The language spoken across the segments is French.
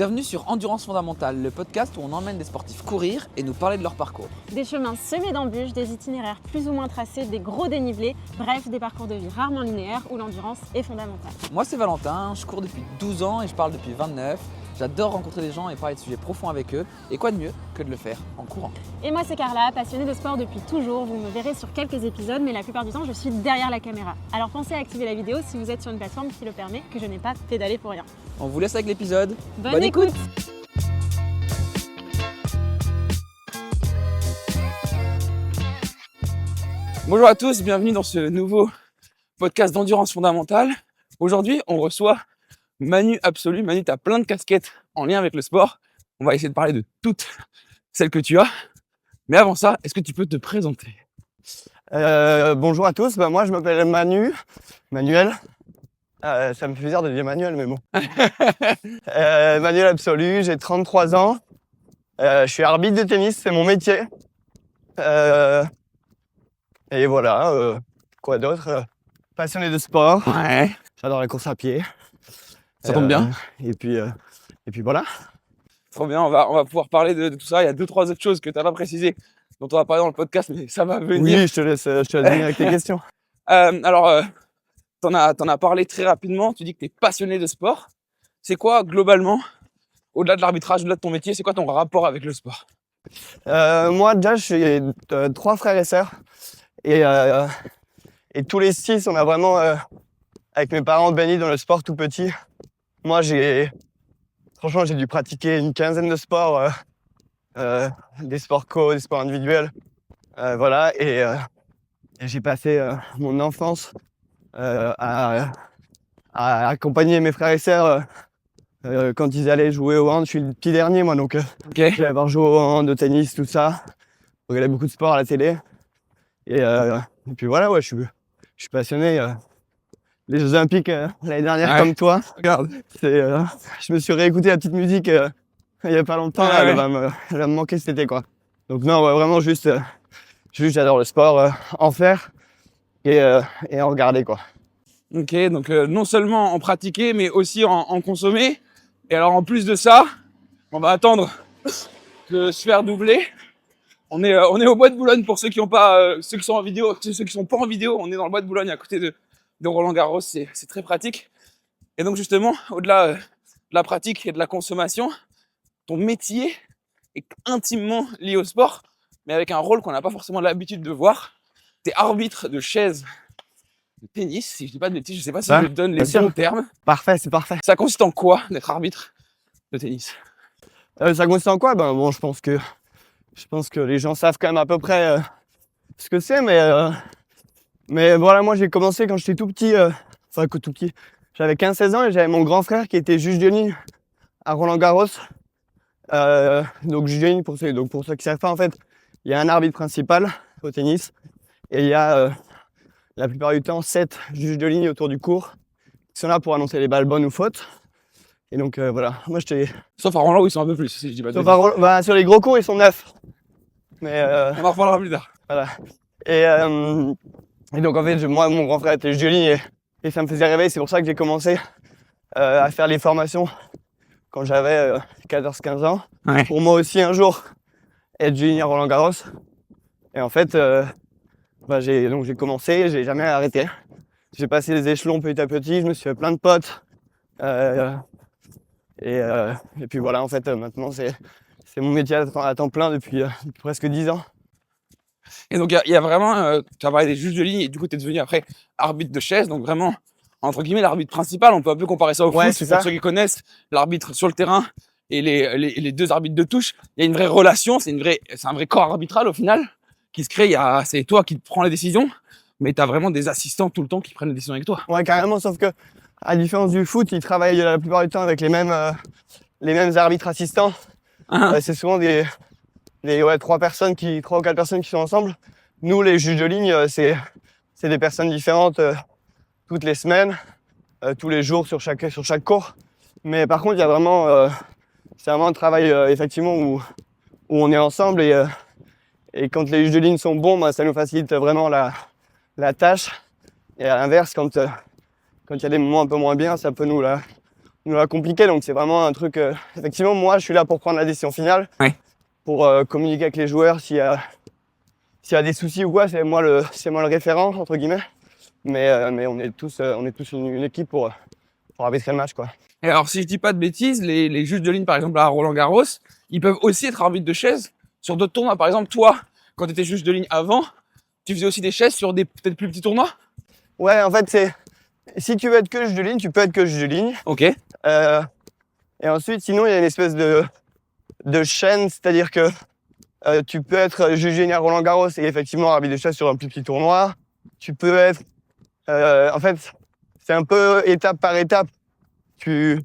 Bienvenue sur Endurance Fondamentale, le podcast où on emmène des sportifs courir et nous parler de leur parcours. Des chemins semés d'embûches, des itinéraires plus ou moins tracés, des gros dénivelés, bref, des parcours de vie rarement linéaires où l'endurance est fondamentale. Moi c'est Valentin, je cours depuis 12 ans et je parle depuis 29. J'adore rencontrer des gens et parler de sujets profonds avec eux. Et quoi de mieux que de le faire en courant. Et moi c'est Carla, passionnée de sport depuis toujours. Vous me verrez sur quelques épisodes, mais la plupart du temps je suis derrière la caméra. Alors pensez à activer la vidéo si vous êtes sur une plateforme qui le permet, que je n'ai pas pédalé pour rien. On vous laisse avec l'épisode. Bonne écoute. Bonjour à tous, bienvenue dans ce nouveau podcast d'Endurance Fondamentale. Aujourd'hui, on reçoit Manu Absolu. Manu, tu as plein de casquettes en lien avec le sport. On va essayer de parler de toutes celles que tu as. Mais avant ça, est-ce que tu peux te présenter ? Bonjour à tous, moi je m'appelle Manuel. Ça me fait plaisir de dire Manuel, mais bon. Manuel Absolu, j'ai 33 ans. Je suis arbitre de tennis, c'est mon métier. Et voilà, quoi d'autre ? Passionné de sport. Ouais. J'adore la course à pied. Ça tombe bien. Et puis voilà. Trop bien, on va pouvoir parler de tout ça. Il y a 2-3 autres choses que tu n'as pas précisées, dont on va parler dans le podcast, mais ça va venir. Oui, je te laisse venir avec tes questions. T'en as parlé très rapidement. Tu dis que tu es passionné de sport. C'est quoi, globalement, au-delà de l'arbitrage, au-delà de ton métier, c'est quoi ton rapport avec le sport ? Moi, déjà, j'ai 3 frères et sœurs. Et tous les 6, on a vraiment, avec mes parents, baigné dans le sport tout petit. Moi, franchement, j'ai dû pratiquer une quinzaine de sports, des sports co, des sports individuels. Voilà, et j'ai passé mon enfance à accompagner mes frères et sœurs quand ils allaient jouer au hand. Je suis le petit dernier, moi, donc j'ai avoir joué au hand, au tennis, tout ça. Je regardais beaucoup de sport à la télé. Et puis voilà, ouais, je suis passionné. Les Jeux Olympiques l'année dernière, comme toi. Regarde. Je me suis réécouté la petite musique il y a pas longtemps. Là, elle va me manquer cet été, quoi. Donc non, ouais, vraiment juste j'adore le sport, en faire et en regarder, quoi. Ok, donc non seulement en pratiquer, mais aussi en consommer. Et alors en plus de ça, on va attendre de se faire doubler. On est au bois de Boulogne pour ceux qui ont pas, ceux qui sont en vidéo, ceux qui sont pas en vidéo. On est dans le bois de Boulogne à côté de Roland-Garros. C'est très pratique. Et donc justement, au-delà de la pratique et de la consommation, ton métier est intimement lié au sport, mais avec un rôle qu'on n'a pas forcément l'habitude de voir. T'es arbitre de chaise de tennis, si je dis pas de bêtises, je sais pas si je donne les bons termes. Parfait, c'est parfait. Ça consiste en quoi d'être arbitre de tennis ? Ça consiste en quoi ? Ben bon, je pense que les gens savent quand même à peu près ce que c'est, mais voilà, moi j'ai commencé quand j'étais tout petit, tout petit. J'avais 15-16 ans et j'avais mon grand frère qui était juge de ligne à Roland-Garros. Donc juge de ligne, pour ceux qui ne savent pas, en fait, il y a un arbitre principal au tennis et il y a la plupart du temps 7 juges de ligne autour du court qui sont là pour annoncer les balles bonnes ou fautes. Et donc voilà, moi j'étais... Sauf à Roland où ils sont un peu plus, si je dis pas de Sauf bêtises. sur les gros cours ils sont 9. Mais On en reparlera plus tard. voilà. Et donc en fait, moi mon grand frère était juge de ligne et ça me faisait rêver. C'est pour ça que j'ai commencé à faire les formations quand j'avais 14-15 ans. Ouais. Pour moi aussi un jour être juge de ligne à Roland-Garros. Et en fait, j'ai commencé, j'ai jamais arrêté. J'ai passé les échelons petit à petit, je me suis fait plein de potes. Et puis voilà, en fait, maintenant c'est mon métier à temps plein depuis presque 10 ans. Et donc il y a vraiment, tu as parlé des juges de ligne et du coup tu es devenu après arbitre de chaise, donc vraiment entre guillemets l'arbitre principal. On peut un peu comparer ça au foot, c'est pour ça. ceux qui connaissent l'arbitre sur le terrain et les deux arbitres de touche. Il y a une vraie relation, c'est un vrai corps arbitral au final qui se crée. C'est toi qui prends les décisions, mais tu as vraiment des assistants tout le temps qui prennent les décisions avec toi. Ouais, carrément, sauf que à différence du foot, ils travaillent la plupart du temps avec les mêmes arbitres assistants. C'est souvent des 3 ou 4 personnes qui sont ensemble. Nous, les juges de ligne, c'est des personnes différentes toutes les semaines, tous les jours sur chaque cours. Mais par contre, il y a vraiment, c'est vraiment un travail effectivement où on est ensemble et quand les juges de ligne sont bons, ça nous facilite vraiment la tâche. Et à l'inverse, quand il y a des moments un peu moins bien, ça peut nous nous l'a compliqué. Donc c'est vraiment un truc. Effectivement, moi, je suis là pour prendre la décision finale, Ouais. pour communiquer avec les joueurs s'il y a des soucis ou quoi. C'est moi le référent entre guillemets. Mais on est tous une équipe pour arbitrer le match, quoi. Et alors, si je dis pas de bêtises, les juges de ligne, par exemple, à Roland-Garros, ils peuvent aussi être arbitres de chaise sur d'autres tournois. Par exemple, toi, quand tu étais juge de ligne avant, tu faisais aussi des chaises sur des peut-être plus petits tournois? Ouais, en fait, si tu veux être que juge de ligne, tu peux être que juge de ligne. Ok. Et ensuite, sinon, il y a une espèce de chaîne, c'est-à-dire que tu peux être juge de ligne à Roland-Garros et effectivement arbitre de chaise sur un plus petit tournoi. Tu peux être... en fait, c'est un peu étape par étape. Tu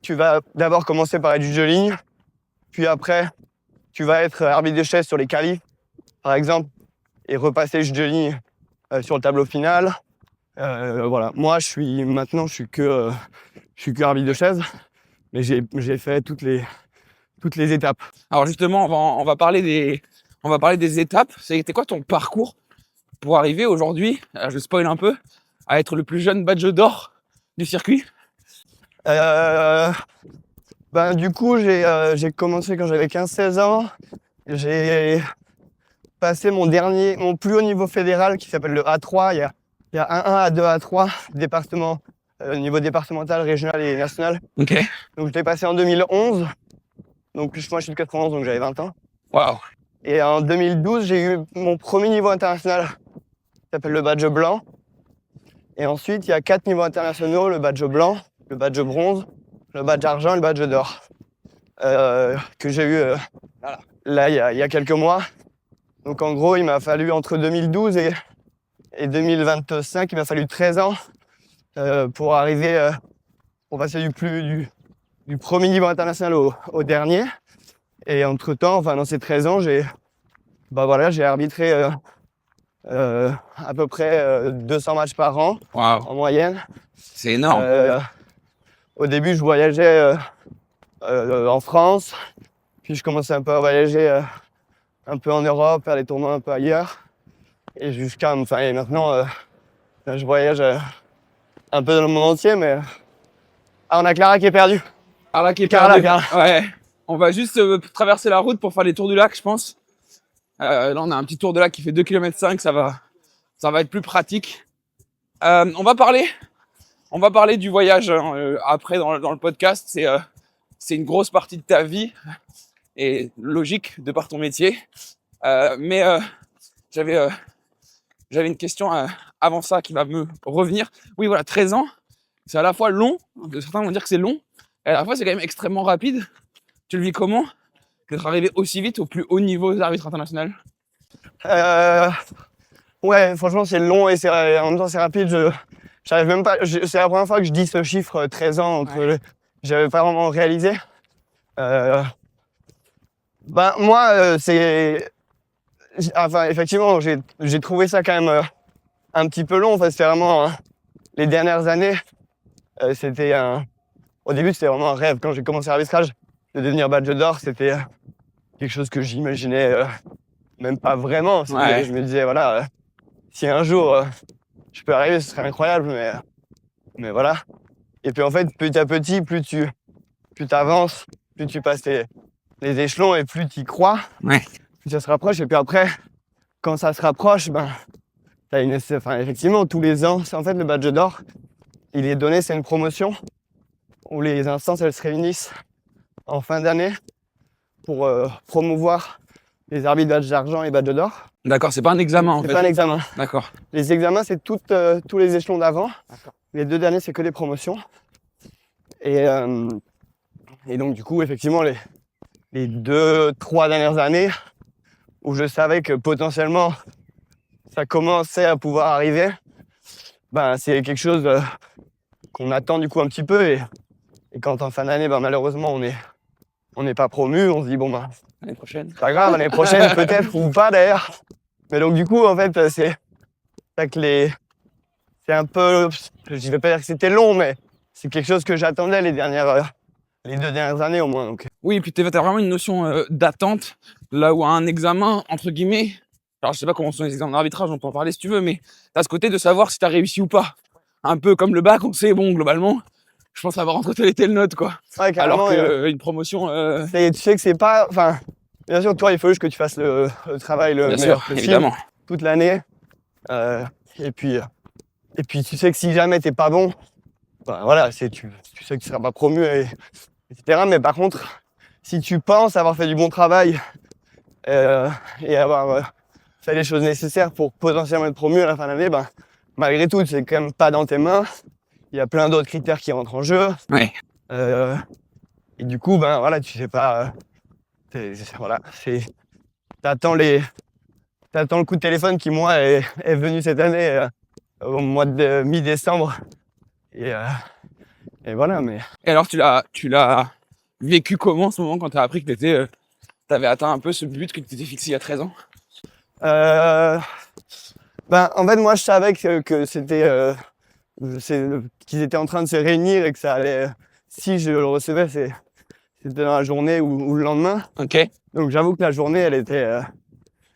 vas d'abord commencer par être juge de ligne, puis après, tu vas être arbitre de chaise sur les qualifs, par exemple, et repasser juge de ligne sur le tableau final. Voilà. Moi, je suis que arbitre de chaise, mais j'ai fait toutes les étapes. Alors justement, on va parler des étapes. C'était quoi ton parcours pour arriver aujourd'hui, je spoil un peu, à être le plus jeune badge d'or du circuit? Du coup, j'ai commencé quand j'avais 15-16 ans. J'ai passé mon plus haut niveau fédéral qui s'appelle le A3. Il y a un A1, A2, A3, département, niveau départemental, régional et national. Ok. Donc je l'ai passé en 2011. Donc moi je suis de 91, donc j'avais 20 ans. Waouh. Et en 2012, j'ai eu mon premier niveau international qui s'appelle le badge blanc. Et ensuite, il y a 4 niveaux internationaux, le badge blanc, le badge bronze, le badge argent et le badge d'or. Que j'ai eu là il y a quelques mois. Donc en gros, il m'a fallu entre 2012 et 2025, il m'a fallu 13 ans pour arriver, pour passer du premier niveau international au dernier. Et entre-temps, enfin dans ces 13 ans, j'ai arbitré à peu près 200 matchs par an. Waouh. En moyenne. C'est énorme. Au début, je voyageais en France, puis je commençais un peu à voyager un peu en Europe, faire des tournois un peu ailleurs. Et maintenant, je voyage un peu dans le monde entier, mais... Ah, on a Clara qui est perdue. Carla qui est Carla, perdue. Ouais. On va juste traverser la route pour faire les tours du lac, je pense. Là, on a un petit tour de lac qui fait 2,5 km, ça va être plus pratique. On va parler du voyage après dans le podcast. C'est une grosse partie de ta vie et logique de par ton métier. Mais j'avais une question avant ça qui va me revenir. Oui, voilà, 13 ans, c'est à la fois long, certains vont dire que c'est long, et à la fois c'est quand même extrêmement rapide. Tu le vis comment d'être arrivé aussi vite au plus haut niveau des arbitres internationaux? Ouais, franchement, c'est long et en même temps c'est rapide. J'arrive même pas. C'est la première fois que je dis ce chiffre 13 ans. J'avais pas vraiment réalisé. Moi, effectivement, j'ai trouvé ça quand même un petit peu long. Enfin, c'était vraiment les dernières années. Au début, c'était vraiment un rêve. Quand j'ai commencé l'arbitrage, de devenir badge d'or, c'était quelque chose que j'imaginais même pas vraiment. Ouais. Je me disais, voilà, si un jour je peux arriver, ce serait incroyable, mais voilà. Et puis en fait, petit à petit, plus tu avances, plus tu passes les échelons et plus tu y crois, Ouais. plus ça se rapproche. Et puis après, quand ça se rapproche, effectivement, tous les ans, c'est en fait le badge d'or, il est donné, c'est une promotion où les instances, elles se réunissent en fin d'année pour promouvoir les arbitres badge d'argent et badge d'or. D'accord, c'est pas un examen en fait. C'est pas un examen. D'accord. Les examens, c'est tous les échelons d'avant. Les 2 derniers, c'est que des promotions. Et donc, du coup, effectivement, les 2-3 dernières années où je savais que potentiellement ça commençait à pouvoir arriver, c'est quelque chose qu'on attend du coup un petit peu. Et quand en fin d'année, malheureusement, on n'est pas promu, on se dit, L'année prochaine. pas grave, l'année prochaine peut-être, ou pas d'ailleurs. Mais donc, du coup, en fait, c'est un peu, je vais pas dire que c'était long, mais c'est quelque chose que j'attendais les 2 dernières années au moins. Donc. Oui, et puis t'as vraiment une notion d'attente, là où un examen, entre guillemets, alors je sais pas comment sont les examens d'arbitrage, on peut en parler si tu veux, mais t'as ce côté de savoir si t'as réussi ou pas. Un peu comme le bac, on sait, bon, globalement, je pense avoir entretelé tes notes, quoi. Ouais, carrément. Alors qu'une promotion, Tu sais que c'est pas, enfin, bien sûr, toi, il faut juste que tu fasses le travail le bien meilleur sûr, possible évidemment. toute l'année. Et puis, tu sais que si jamais t'es pas bon, bah, voilà, tu sais que tu seras pas promu, etc. Mais par contre, si tu penses avoir fait du bon travail et avoir fait les choses nécessaires pour potentiellement être promu à la fin de l'année, ben, malgré tout, c'est quand même pas dans tes mains. Il y a plein d'autres critères qui rentrent en jeu. Ouais. Et du coup, ben voilà, tu sais pas. Voilà, t'attends le coup de téléphone qui, moi, est venu cette année au mois de mi-décembre. Et voilà, mais. Et alors, tu l'as vécu comment, ce moment, quand t'as appris que t'avais atteint un peu ce but que tu t'étais fixé il y a 13 ans? Ben, en fait, moi, je savais que c'était. Qu'ils étaient en train de se réunir et que ça allait. Si je le recevais, c'était dans la journée ou le lendemain. Ok. Donc, j'avoue que la journée, elle était.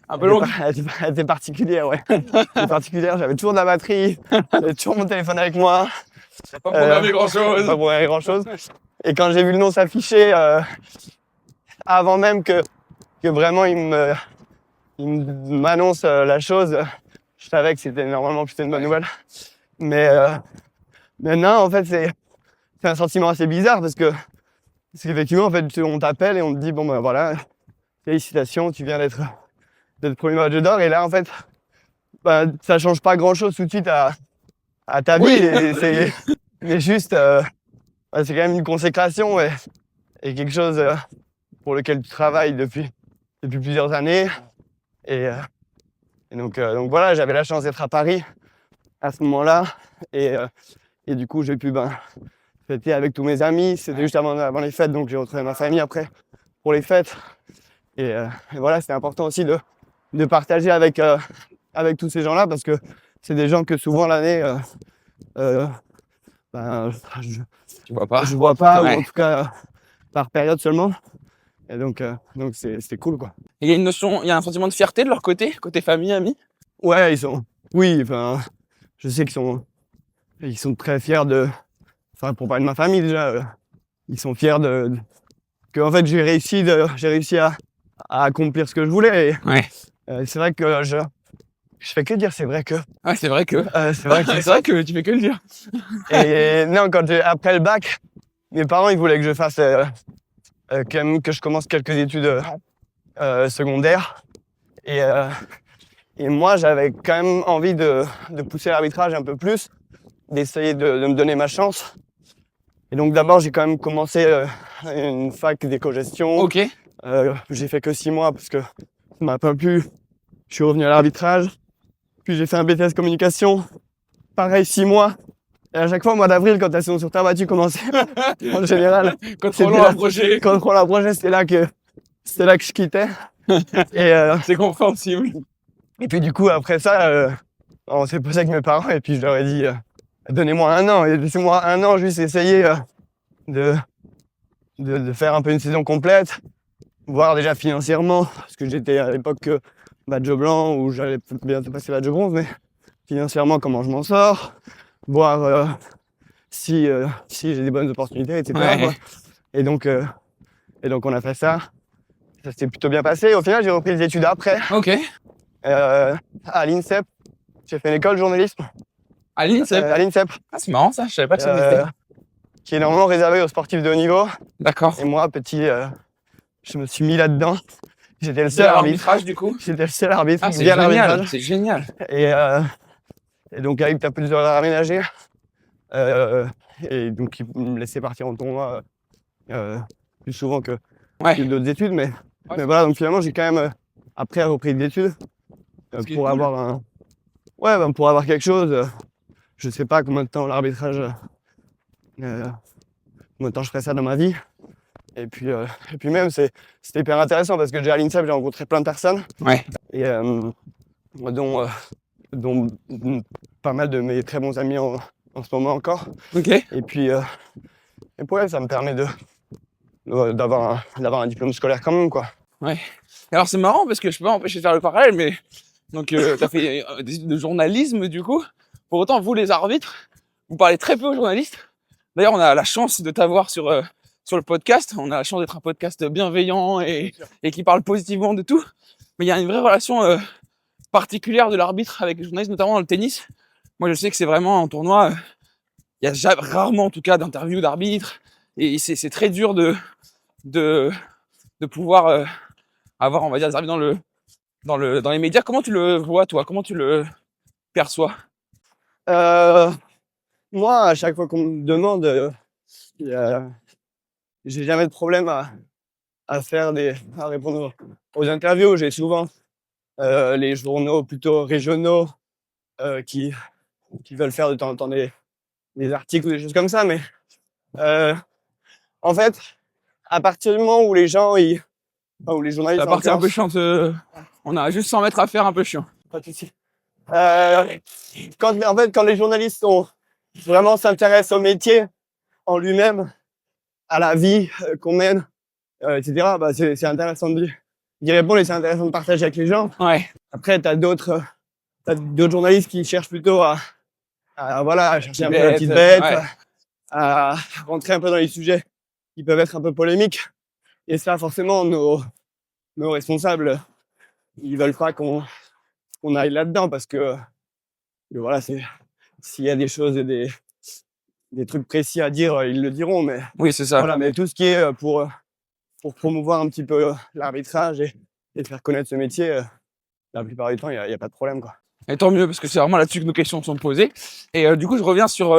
Un peu longue. Elle était particulière, ouais. Elle était particulière, j'avais toujours de la batterie, j'avais toujours mon téléphone avec moi. T'as pas programmé grand-chose. Pas programmé grand-chose. Et quand j'ai vu le nom s'afficher, avant même que vraiment il m'annonce la chose, je savais que c'était normalement plutôt une bonne nouvelle. Mais non, en fait, c'est un sentiment assez bizarre parce qu'effectivement, en fait, on t'appelle et on te dit, bon ben voilà, félicitations, tu viens d'être premier match d'or. Et là, en fait, bah, ça change pas grand-chose tout de suite à ta vie. Oui. Mais juste, c'est quand même une consécration et quelque chose pour lequel tu travailles depuis plusieurs années. Et donc voilà, j'avais la chance d'être à Paris à ce moment-là. Et du coup, j'ai pu fêter avec tous mes amis. C'était juste avant les fêtes, donc j'ai retrouvé ma famille après pour les fêtes. Et voilà, c'était important aussi de partager avec tous ces gens-là parce que c'est des gens que souvent l'année, Tu vois pas. je vois pas, Ouais. ou en tout cas par période seulement. Et donc c'était cool, quoi. Et il y a un sentiment de fierté de leur côté famille, amis? Ouais, oui, enfin, je sais ils sont très fiers enfin, pour parler de ma famille déjà, ils sont fiers que en fait j'ai réussi à accomplir ce que je voulais. Et, Ouais. c'est vrai que je fais que dire, c'est vrai que. Ouais, c'est vrai que. C'est vrai que. C'est vrai que tu fais que le dire. Et non, après le bac, mes parents ils voulaient que je fasse quand même que je commence quelques études secondaires. Et moi j'avais quand même envie de pousser l'arbitrage un peu plus, d'essayer de me donner ma chance. Et donc d'abord j'ai quand même commencé une fac d'éco-gestion. Ok. J'ai fait que 6 mois parce que ça m'a pas plu. Je suis revenu à l'arbitrage. Puis j'ai fait un BTS communication. Pareil, 6 mois. Et à chaque fois, au mois d'avril, quand la saison sur terre battue commençait, en général, Contrôlons un projet. c'était là que je quittais. Et C'est compréhensible. puis du coup, après ça, on s'est posé avec mes parents et puis je leur ai dit donnez-moi 1 an et laissez-moi 1 an juste essayer de faire un peu une saison complète, voir déjà financièrement, parce que j'étais à l'époque badge blanc ou j'allais bientôt passer badge bronze, mais financièrement comment je m'en sors, voir si j'ai des bonnes opportunités, etc. Ouais. Quoi. Et donc on a fait ça. Ça s'est plutôt bien passé. Au final, j'ai repris les études après Ok. à l'INSEP. J'ai fait une école de journalisme. À l'INSEP. À l'INSEP. Ah, c'est marrant ça, je savais pas que ça existait. Qui est normalement réservé aux sportifs de haut niveau. D'accord. Et moi, petit, je me suis mis là-dedans. J'étais le seul arbitre. L'arbitrage du coup. J'étais le seul arbitre. Ah, c'est via génial. l'arbitrage. C'est génial. Et donc, avec un peu des horaires aménagés. Et donc, ils me laissaient partir en tournoi plus souvent que d'autres études. Mais voilà, donc finalement, j'ai quand même, après, repris des études pour avoir pour avoir quelque chose. Je sais pas combien de temps l'arbitrage, combien de temps je ferai ça dans ma vie. Et puis même, c'était hyper intéressant parce que déjà à l'INSEP, j'ai rencontré plein de personnes. Ouais. Et dont pas mal de mes très bons amis en ce moment encore. Ok. Et puis ça me permet d'avoir un diplôme scolaire quand même, quoi. Ouais. Alors c'est marrant parce que je peux pas empêcher de faire le parallèle, mais donc t'as fait des études de journalisme du coup. Pour autant, vous les arbitres, vous parlez très peu aux journalistes. D'ailleurs, on a la chance de t'avoir sur le podcast. On a la chance d'être un podcast bienveillant et qui parle positivement de tout. Mais il y a une vraie relation particulière de l'arbitre avec les journalistes, notamment dans le tennis. Moi, je sais que c'est vraiment en tournoi, il y a rarement, en tout cas, d'interviews d'arbitres. Et c'est très dur de pouvoir avoir, on va dire, des arbitres dans les médias. Comment tu le vois, toi? Comment tu le perçois? Moi, à chaque fois qu'on me demande, j'ai jamais de problème à répondre aux interviews. J'ai souvent les journaux plutôt régionaux qui veulent faire de temps en temps des articles ou des choses comme ça. Mais en fait, à partir du moment où les gens, où les journalistes... La partie un peu chiante, on a juste 100 mètres à faire, un peu chiant. Pas de souci. Quand les journalistes vraiment s'intéressent au métier en lui-même, à la vie qu'on mène, etc., bah c'est intéressant d'y répondre et c'est intéressant de partager avec les gens. Ouais. Après, t'as d'autres journalistes qui cherchent plutôt à chercher un peu la petite bête, ouais. à rentrer un peu dans les sujets qui peuvent être un peu polémiques. Et ça, forcément, nos responsables, ils veulent pas qu'on aille là-dedans parce que voilà, s'il y a des choses et des trucs précis à dire, ils le diront. Mais oui, c'est ça. voilà, mais tout ce qui est pour promouvoir un petit peu l'arbitrage et faire connaître ce métier, la plupart du temps, il y a pas de problème, quoi. Et tant mieux, parce que c'est vraiment là-dessus que nos questions sont posées. Et du coup, je reviens sur...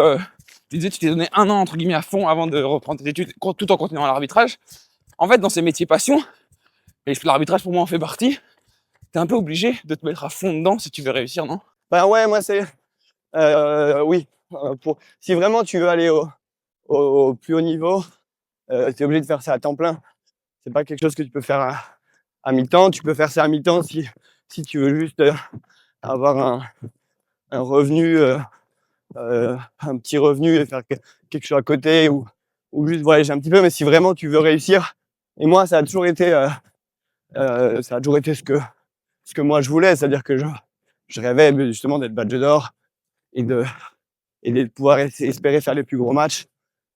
tu disais, tu t'es donné 1 an, entre guillemets, à fond avant de reprendre tes études, tout en continuant l'arbitrage. En fait, dans ces métiers passion, et l'arbitrage pour moi en fait partie, t'es un peu obligé de te mettre à fond dedans si tu veux réussir, non? Ben ouais, moi c'est... oui, si vraiment tu veux aller au plus haut niveau, t'es obligé de faire ça à temps plein. C'est pas quelque chose que tu peux faire à mi-temps. Tu peux faire ça à mi-temps si tu veux juste avoir un revenu, un petit revenu et faire quelque chose à côté ou juste voyager un petit peu. Mais si vraiment tu veux réussir, et moi ça a toujours été ce que moi je voulais, c'est-à-dire que je rêvais justement d'être badge d'or et de pouvoir espérer faire les plus gros matchs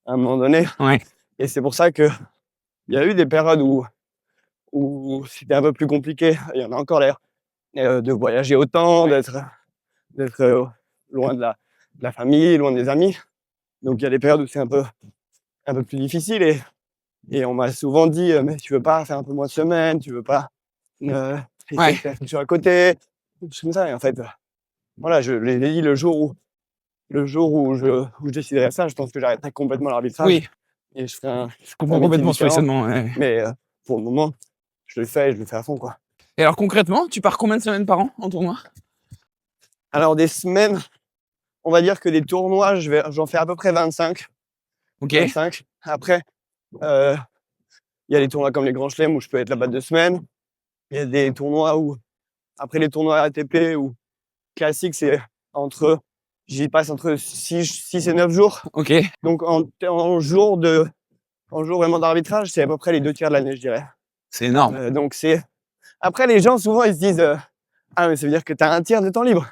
à un moment donné. Ouais. Et c'est pour ça que il y a eu des périodes où c'était un peu plus compliqué. Il y en a encore l'air de voyager autant, d'être loin de la famille, loin des amis. Donc il y a des périodes où c'est un peu plus difficile et on m'a souvent dit mais tu veux pas faire un peu moins de semaines, tu veux pas essayer de faire quelque chose à côté, des choses comme ça. Et en fait, voilà, je l'ai dit le jour où je déciderai ça, je pense que j'arrêterai complètement l'arbitrage. Oui. Et je ferai Je comprends complètement ce positionnement. Ouais. Mais pour le moment, je le fais à fond, quoi. Et alors concrètement, tu pars combien de semaines par an en tournoi? Alors des semaines, on va dire que des tournois, j'en fais à peu près 25. Ok. 25. Après, il y a des tournois comme les Grands Chelems où je peux être là-bas 2 semaines. Il y a des tournois après les tournois ATP ou classiques, j'y passe entre 6 et 9 jours. Ok. Donc en jours vraiment d'arbitrage, c'est à peu près les 2 tiers de l'année, je dirais. C'est énorme. Donc après, les gens, souvent, ils se disent ah, mais ça veut dire que t'as un tiers de temps libre.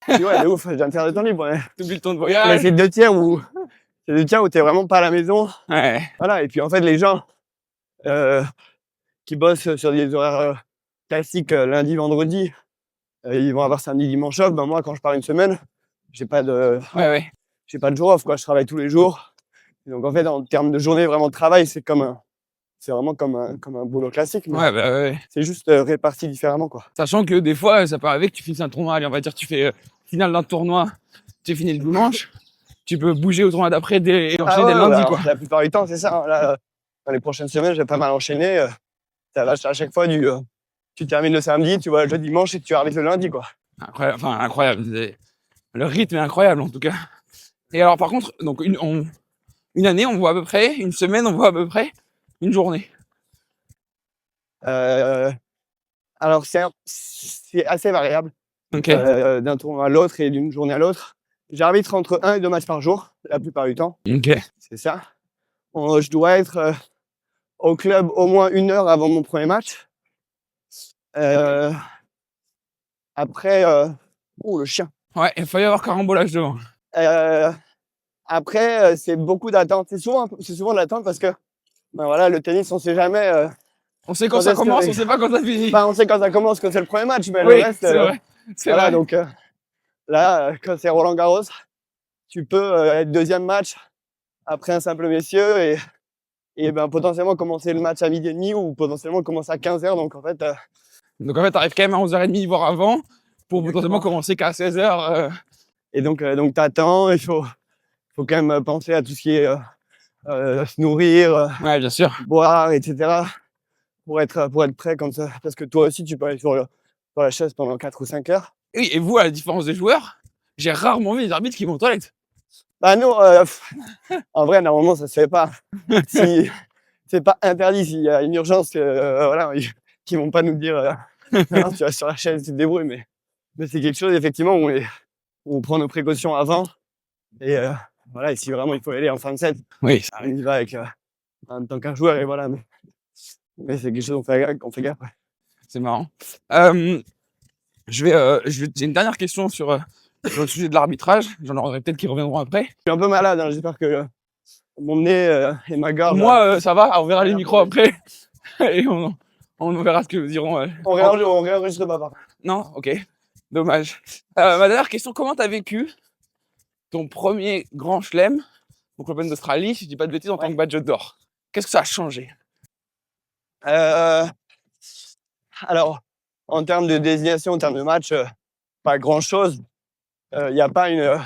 Je dis, ouais, de ouf, j'ai un tiers de temps libre. Ouais. T'oublies le temps de Mais voyage. c'est 2 tiers où t'es vraiment pas à la maison. Ouais. Voilà. Et puis, en fait, les gens qui bossent sur des horaires classiques lundi, vendredi, ils vont avoir samedi, dimanche off. Ben, moi, quand je pars une semaine, j'ai pas de jour off, quoi. Je travaille tous les jours. Et donc, en fait, en termes de journée vraiment de travail, c'est vraiment comme un boulot classique. Mais Ouais, bah ouais. c'est juste réparti différemment, quoi. Sachant que des fois, ça peut arriver que tu finisses un tournoi, allez, on va dire, tu fais finale d'un tournoi, tu finis le dimanche, tu peux bouger au tournoi d'après et enchaîner dès le lundi, quoi. La plupart du temps, c'est ça. Là, dans les prochaines semaines, j'ai pas mal enchaîné. Ça va à chaque fois tu termines le samedi, tu vois le dimanche et tu arbitres le lundi, quoi. Incroyable, enfin incroyable. Le rythme est incroyable en tout cas. Et alors par contre, donc une année, on voit à peu près, une semaine, on voit à peu près une journée. Alors c'est assez variable d'un tournoi à l'autre et d'une journée à l'autre. J'arbitre entre 1 et 2 matchs par jour, la plupart du temps. Ok. C'est ça. Je dois être au club au moins 1 heure avant mon premier match. Après, le chien. Ouais, il faut y avoir carambolage devant. Après, c'est beaucoup d'attente. C'est souvent de l'attente parce que, ben voilà, le tennis, on sait jamais. On sait quand Quand ça est-ce que- commence, on sait pas quand ça finit. Enfin, on sait quand ça commence, quand c'est le premier match, mais Oui, le reste, c'est vrai. C'est voilà. vrai. Donc là, quand c'est Roland Garros, tu peux être deuxième match après un simple messieurs et ben potentiellement commencer le match à 12h30 ou potentiellement commencer à 15h. Donc en fait, Donc en fait, t'arrives quand même à 11h30, voire avant, pour potentiellement exactement. commencer qu'à 16h. Et donc t'attends. Il faut quand même penser à tout ce qui est se nourrir, Ouais, bien sûr. boire, etc. pour être prêt comme ça. Parce que toi aussi, tu peux aller sur la chaise pendant 4 ou 5 heures. Oui, et vous, à la différence des joueurs, j'ai rarement vu des arbitres qui vont aux toilettes. Bah non, en vrai, normalement, ça se fait pas. Si c'est pas interdit, s'il y a une urgence, voilà, qu'ils vont pas nous dire, non, tu vas sur la chaise, tu te débrouilles. Mais c'est quelque chose, effectivement, où on prend nos précautions avant. Et voilà, et si vraiment il faut y aller en fin de set, Oui, on y va avec, en tant qu'un joueur, et voilà. Mais c'est quelque chose qu'on fait gaffe. Ouais. c'est marrant. J'ai une dernière question sur le sujet de l'arbitrage. J'en aurai peut-être qui reviendront après. Je suis un peu malade, hein, j'espère que mon nez et ma gorge. Moi, ça va. On verra les rien micros pour après. Et on verra ce que diront. on réenregistre pas, par contre. Non, ok. Dommage. Ma dernière question, comment t'as vécu ton premier grand chelem, donc l'Open d'Australie, si je dis pas de bêtises, en tant que badge d'or? Qu'est-ce que ça a changé? Alors, en termes de désignation, en termes de match, pas grand-chose. Il y a pas une.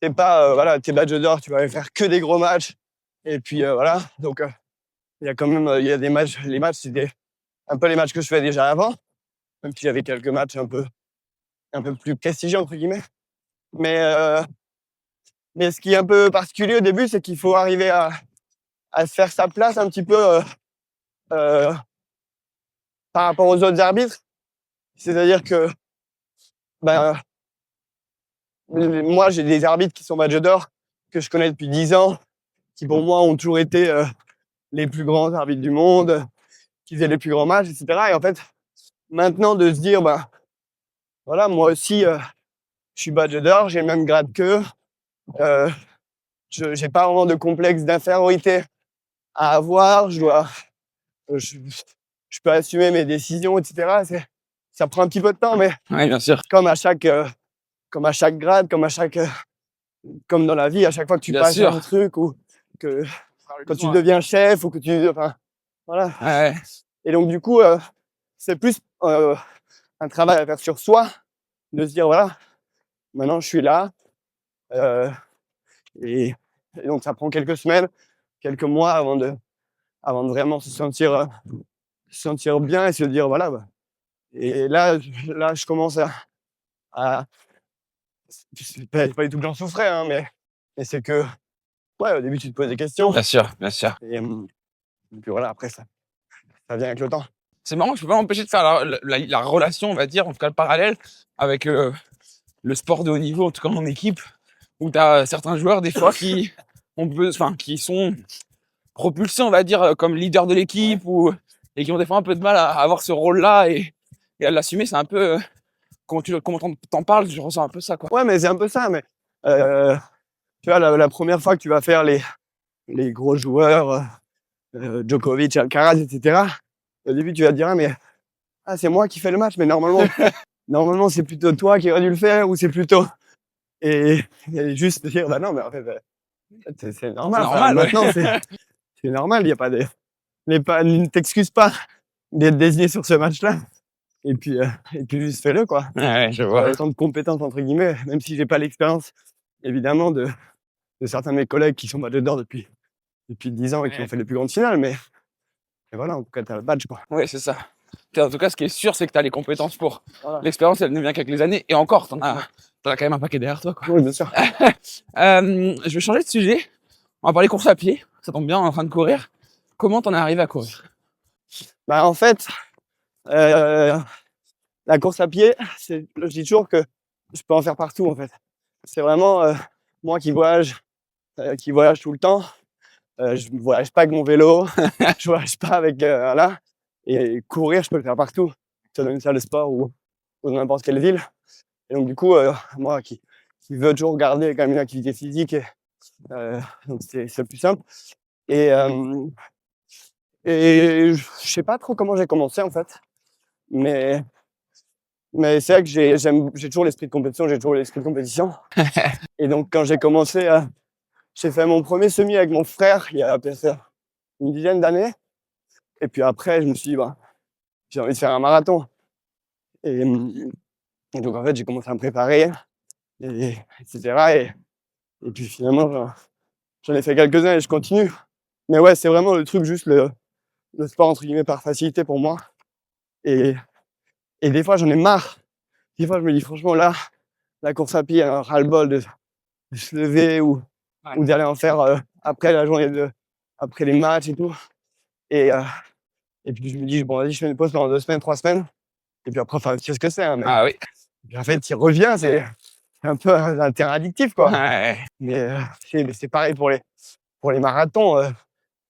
C'est pas, voilà, tes badges d'or, tu vas faire que des gros matchs. Et puis voilà. Donc, il y a quand même, il y a des matchs. Les matchs, c'était un peu les matchs que je fais déjà avant, même si j'avais quelques matchs un peu plus prestigieux entre guillemets. Mais ce qui est un peu particulier au début, c'est qu'il faut arriver à se faire sa place un petit peu euh, par rapport aux autres arbitres. C'est-à-dire que ben, moi, j'ai des arbitres qui sont badge d'or que je connais depuis 10 ans, qui pour moi ont toujours été les plus grands arbitres du monde, qui faisaient les plus grands matchs, etc. Et en fait, maintenant de se dire, ben voilà, moi aussi, je suis badge d'or, j'ai le même grade qu'eux, j'ai pas vraiment de complexe d'infériorité à avoir, je peux assumer mes décisions, etc. Ça prend un petit peu de temps, mais Oui, bien sûr. comme à chaque grade, comme dans la vie, à chaque fois que tu Bien passes sûr. un truc ou que quand tu deviens chef ou que enfin, voilà. Ouais. Et donc du coup, c'est plus un travail à faire sur soi, de se dire voilà, maintenant je suis là, et donc ça prend quelques semaines, quelques mois avant de vraiment se sentir bien et se dire voilà. Bah, et là, je commence à c'est pas du tout que j'en souffrais, hein, mais c'est que ouais, au début tu te poses des questions Bien sûr, bien sûr. et puis voilà, après ça vient avec le temps. C'est marrant, je peux pas m'empêcher de faire la relation, on va dire, en tout cas le parallèle, avec le sport de haut niveau, en tout cas en équipe, où tu as certains joueurs, des fois, qui sont propulsés, on va dire, comme leader de l'équipe, et qui ont des fois un peu de mal à avoir ce rôle-là et à l'assumer. C'est un peu. Comment t'en parles, je ressens un peu ça, quoi. Ouais, mais c'est un peu ça, mais tu vois, la première fois que tu vas faire les gros joueurs, Djokovic, Alcaraz, etc., au début, tu vas te dire, mais c'est moi qui fais le match, mais normalement, c'est plutôt toi qui aurais dû le faire, ou c'est plutôt. Et juste dire, bah non, mais en fait, c'est normal. C'est normal, maintenant, c'est normal, il n'y a pas de. Ne t'excuse pas d'être désigné sur ce match-là. Et puis juste fais-le, quoi. Ouais, je vois. Autant de compétences, entre guillemets, même si j'ai pas l'expérience, évidemment, de certains de mes collègues qui sont badge d'or depuis 10 ans et qui ont fait les plus grandes finales, mais voilà, en tout cas, t'as le badge, quoi. Ouais, c'est ça. En tout cas, ce qui est sûr, c'est que tu as les compétences pour. Voilà. L'expérience, elle ne vient qu'avec les années. Et encore, t'en as quand même un paquet derrière toi, quoi. Oui, bien sûr. Je vais changer de sujet. On va parler course à pied. Ça tombe bien, on est en train de courir. Comment t'en es arrivé à courir? Bah, en fait, la course à pied, je dis toujours que je peux en faire partout, en fait. C'est vraiment moi qui voyage tout le temps. Je ne voyage pas avec mon vélo, je voyage pas avec là. Et courir, je peux le faire partout, que ce soit dans une salle de sport ou dans n'importe quelle ville. Et donc du coup, moi qui veux toujours garder quand même une activité physique Donc c'est le plus simple. Et, euh, et je sais pas trop comment j'ai commencé en fait, mais c'est vrai que j'ai toujours l'esprit de compétition, j'ai toujours l'esprit de compétition. Et donc quand j'ai fait mon premier semi avec mon frère il y a peut-être une dizaine d'années. Et puis après, je me suis dit, bah, j'ai envie de faire un marathon. Et, donc en fait, j'ai commencé à me préparer, etc. Et puis finalement, j'en ai fait quelques-uns et je continue. Mais ouais, c'est vraiment le truc, juste le sport entre guillemets par facilité pour moi. Et des fois, j'en ai marre. Des fois, je me dis, franchement, là, la course à pied, un ras-le-bol de se lever ou d'aller en faire après la journée après les matchs et tout. Et puis je me dis, bon, vas-y, je fais une pause pendant 2 semaines, 3 semaines. Et puis après, enfin, tu sais ce que c'est, hein, mais Ah oui. puis en fait, tu y reviens, c'est un peu un terrain addictif, quoi. Ouais. Mais c'est pareil pour les marathons.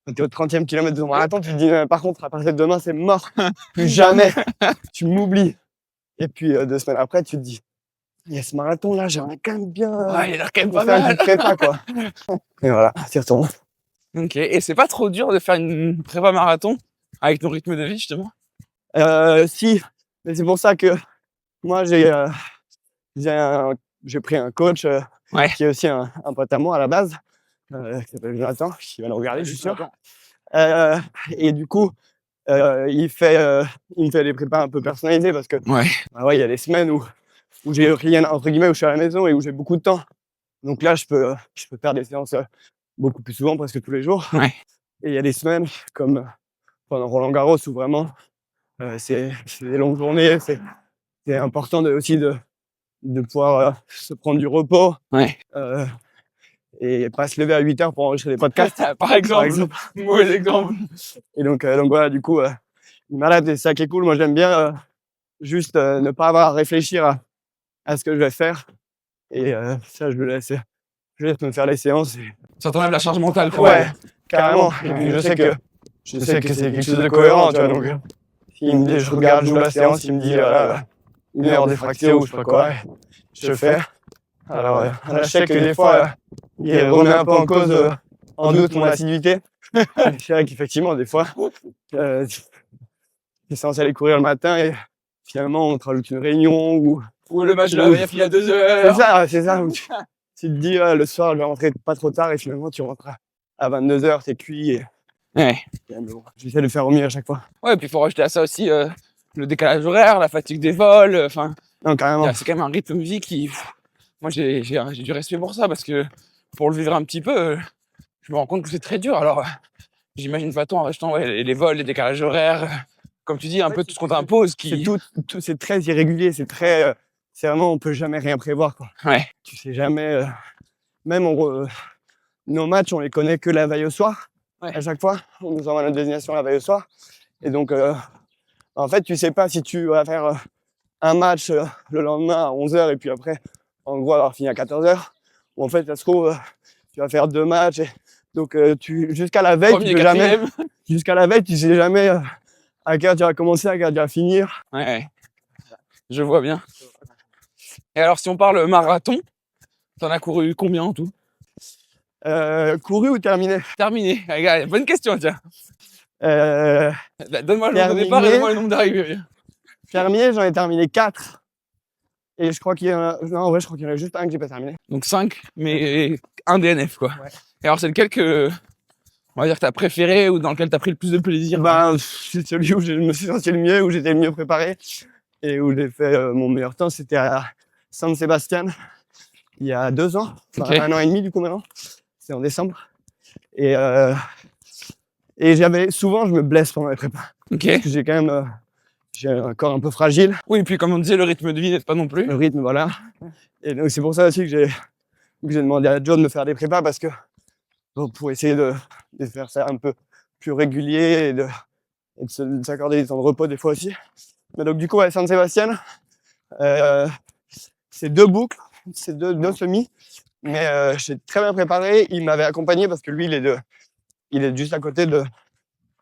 Quand t'es au 30e kilomètre de ton marathon, tu te dis, par contre, à partir de demain, c'est mort. Plus jamais. Tu m'oublies. Et puis 2 semaines après, tu te dis, il y a ce marathon-là, j'aimerais quand même bien Ouais, il a l'air quand même pas faire une mal. petite prépa, quoi. Et voilà, c'est retourné. Ok. Et c'est pas trop dur de faire une prépa marathon avec ton rythme de vie, justement? Si, mais c'est pour ça que moi, j'ai pris un coach Ouais. qui est aussi un pote à moi à la base, qui s'appelle Jonathan, qui va le regarder, je suis sûr. Et du coup, il me fait des prépas un peu personnalisés parce que Ouais. bah ouais, il y a des semaines où j'ai rien, entre guillemets, où je suis à la maison et où j'ai beaucoup de temps. Donc là, je peux faire des séances beaucoup plus souvent, presque tous les jours. Ouais. Et il y a des semaines, comme pendant Roland-Garros, où vraiment, c'est des longues journées, c'est important aussi de pouvoir se prendre du repos. Ouais. Et pas se lever à 8h pour enregistrer des podcasts. Par exemple. Mauvais exemple. Et donc voilà, du coup, il m'adapte et c'est ça qui est cool. Moi, j'aime bien juste ne pas avoir à réfléchir à ce que je vais faire. Et ça, je laisse me faire les séances. Ça t'enlève la charge mentale, quoi. Ouais, carrément. Et puis, je sais que c'est quelque chose de cohérent, tu vois. Donc, s'il me dit, je joue la séance, il me dit, voilà, 1 heure défractée ou je sais pas quoi, je le fais. Alors, là, je sais que des fois, il remet un peu en cause, en doute mon assiduité. C'est vrai qu'effectivement, des fois, t'es censé aller courir le matin et finalement, on te rajoute une réunion ou le match de la VF il y a 2 heures. C'est ça. Où tu te dis, le soir, je vais rentrer pas trop tard et finalement, tu rentres à 22h, t'es cuit. Ouais. Bon, j'essaie de faire au mieux à chaque fois. Ouais, puis il faut rajouter à ça aussi le décalage horaire, la fatigue des vols. Enfin, non, carrément. C'est quand même un rythme de vie qui. Moi, j'ai du respect pour ça parce que pour le vivre un petit peu, je me rends compte que c'est très dur. Alors, j'imagine pas toi en rajoutant les vols, les décalages horaires, comme tu dis, un peu tout ce qu'on t'impose. C'est très irrégulier, c'est vraiment, on peut jamais rien prévoir, quoi. Ouais. Tu sais jamais. Même nos matchs, on les connaît que la veille au soir. Ouais. À chaque fois, on nous envoie notre désignation la veille au soir. Et donc, en fait, tu sais pas si tu vas faire un match le lendemain à 11h et puis après, en gros, avoir fini à 14h. Ou en fait, ça se trouve, tu vas faire 2 matchs. Donc, jusqu'à la veille, jusqu'à la veille, tu sais jamais à quelle heure tu vas commencer, à quelle heure tu vas finir. Ouais. Je vois bien. Et alors, si on parle marathon, t'en as couru combien en tout? Couru ou terminé? Terminé. Regarde, bonne question, tiens. Donne-moi le nombre de terminé. départ et donne-moi le nombre d'arrivées. Terminé, j'en ai terminé 4. Et je crois qu'il y en a. Non, ouais, je crois qu'il y en a juste un que j'ai pas terminé. Donc 5, mais un DNF, quoi. Ouais. Et alors, c'est lequel on va dire, que t'as préféré ou dans lequel t'as pris le plus de plaisir? Ben, c'est celui où je me suis senti le mieux, où j'étais le mieux préparé et où j'ai fait mon meilleur temps. C'était à San Sebastian, il y a 2 ans, enfin, Okay. 1 an et demi du coup maintenant. C'est en décembre. Et souvent, je me blesse pendant les prépas. Ok. Parce que j'ai quand même j'ai un corps un peu fragile. Oui, et puis comme on disait, le rythme de vie n'aide pas non plus. Le rythme, voilà. Et donc, c'est pour ça aussi que j'ai demandé à Joe de me faire des prépas parce que pour essayer de faire ça un peu plus régulier et de s'accorder des temps de repos des fois aussi. Mais donc, du coup, à San Sebastian, c'est 2 boucles, c'est deux semis. Mais j'ai très bien préparé. Il m'avait accompagné parce que lui, il est juste à côté de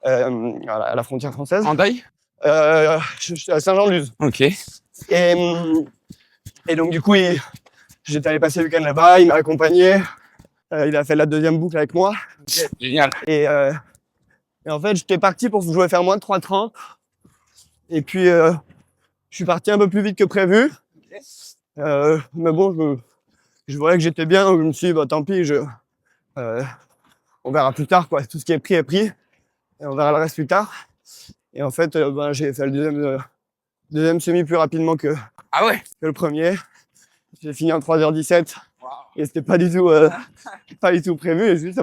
à la frontière française. Hendaye? Je suis à Saint-Jean-de-Luz. Ok. Et donc, du coup, j'étais allé passer le week-end là-bas, il m'a accompagné. Il a fait la deuxième boucle avec moi. Génial. Et en fait, j'étais parti pour que je voulais faire moins de 3,30. Et puis, je suis parti un peu plus vite que prévu. Mais bon, je voyais que j'étais bien. Donc je me suis dit, bah, tant pis, on verra plus tard, quoi. Tout ce qui est pris est pris. Et on verra le reste plus tard. Et en fait, ben, j'ai fait le deuxième semi plus rapidement que Ah ouais. le premier. J'ai fini en 3h17. Wow. Et c'était pas du tout prévu. Et juste, je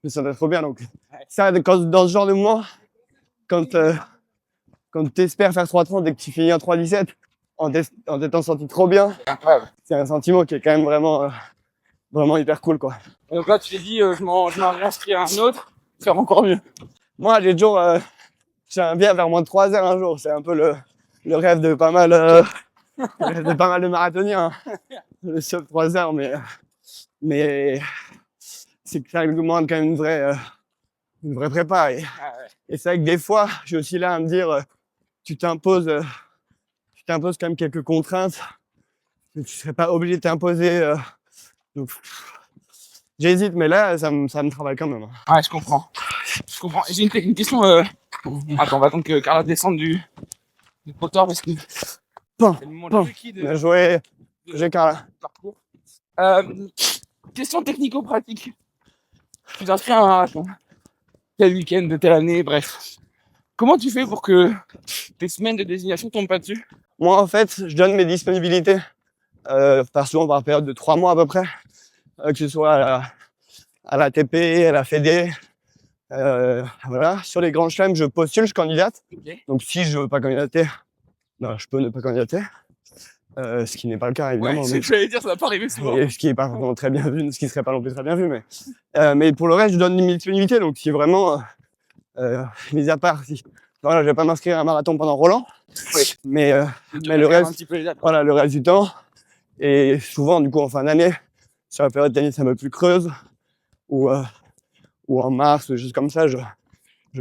me sentais trop bien. Donc, ça, dans ce genre de moment, quand t'espères faire 3,30 et que tu finis en 3,17, en t'étant senti trop bien, c'est un sentiment qui est quand même vraiment hyper cool, quoi. Et donc là, tu t'es dit, je m'en réinscris à un autre, faire encore mieux. Moi, j'aimerais bien faire moins de 3 heures un jour. C'est un peu le rêve de pas mal, de marathoniens. Hein. Le sub 3 heures, mais c'est que ça demande quand même une vraie prépa. Et c'est vrai que des fois, je suis aussi là à me dire, tu t'imposes quand même quelques contraintes. Tu serais pas obligé de t'imposer. Donc, j'hésite, mais là, ça me travaille quand même. Ouais, je comprends. J'ai une question. Attends, on va attendre que Carla descende du trottoir parce que c'est le moment tricky de Bien joué. J'ai Carla. parcours. Question technico-pratique. Tu t'inscris à un marathon. Tel week-end de telle année, bref. Comment tu fais pour que tes semaines de désignation tombent pas dessus? Moi, en fait, je donne mes disponibilités souvent par période de 3 mois à peu près, que ce soit à la TP, à la Fédé. Voilà. Sur les grands chelems, je postule, je candidate. Okay. Donc, si je veux pas candidater, ben, je peux ne pas candidater. Ce qui n'est pas le cas, évidemment. Ouais, j'allais dire, ça va pas arriver souvent. Et ce qui est pas vraiment très bien vu, ce qui serait pas non plus très bien vu, mais pour le reste, je donne mes disponibilités. Donc, si vraiment, mis à part, voilà, je vais pas m'inscrire à un marathon pendant Roland, Oui. mais le reste, un petit peu les dates. voilà, le reste du temps. Et souvent, du coup, en fin d'année, sur la période tennis un peu plus creuse, ou en mars, des choses comme ça, je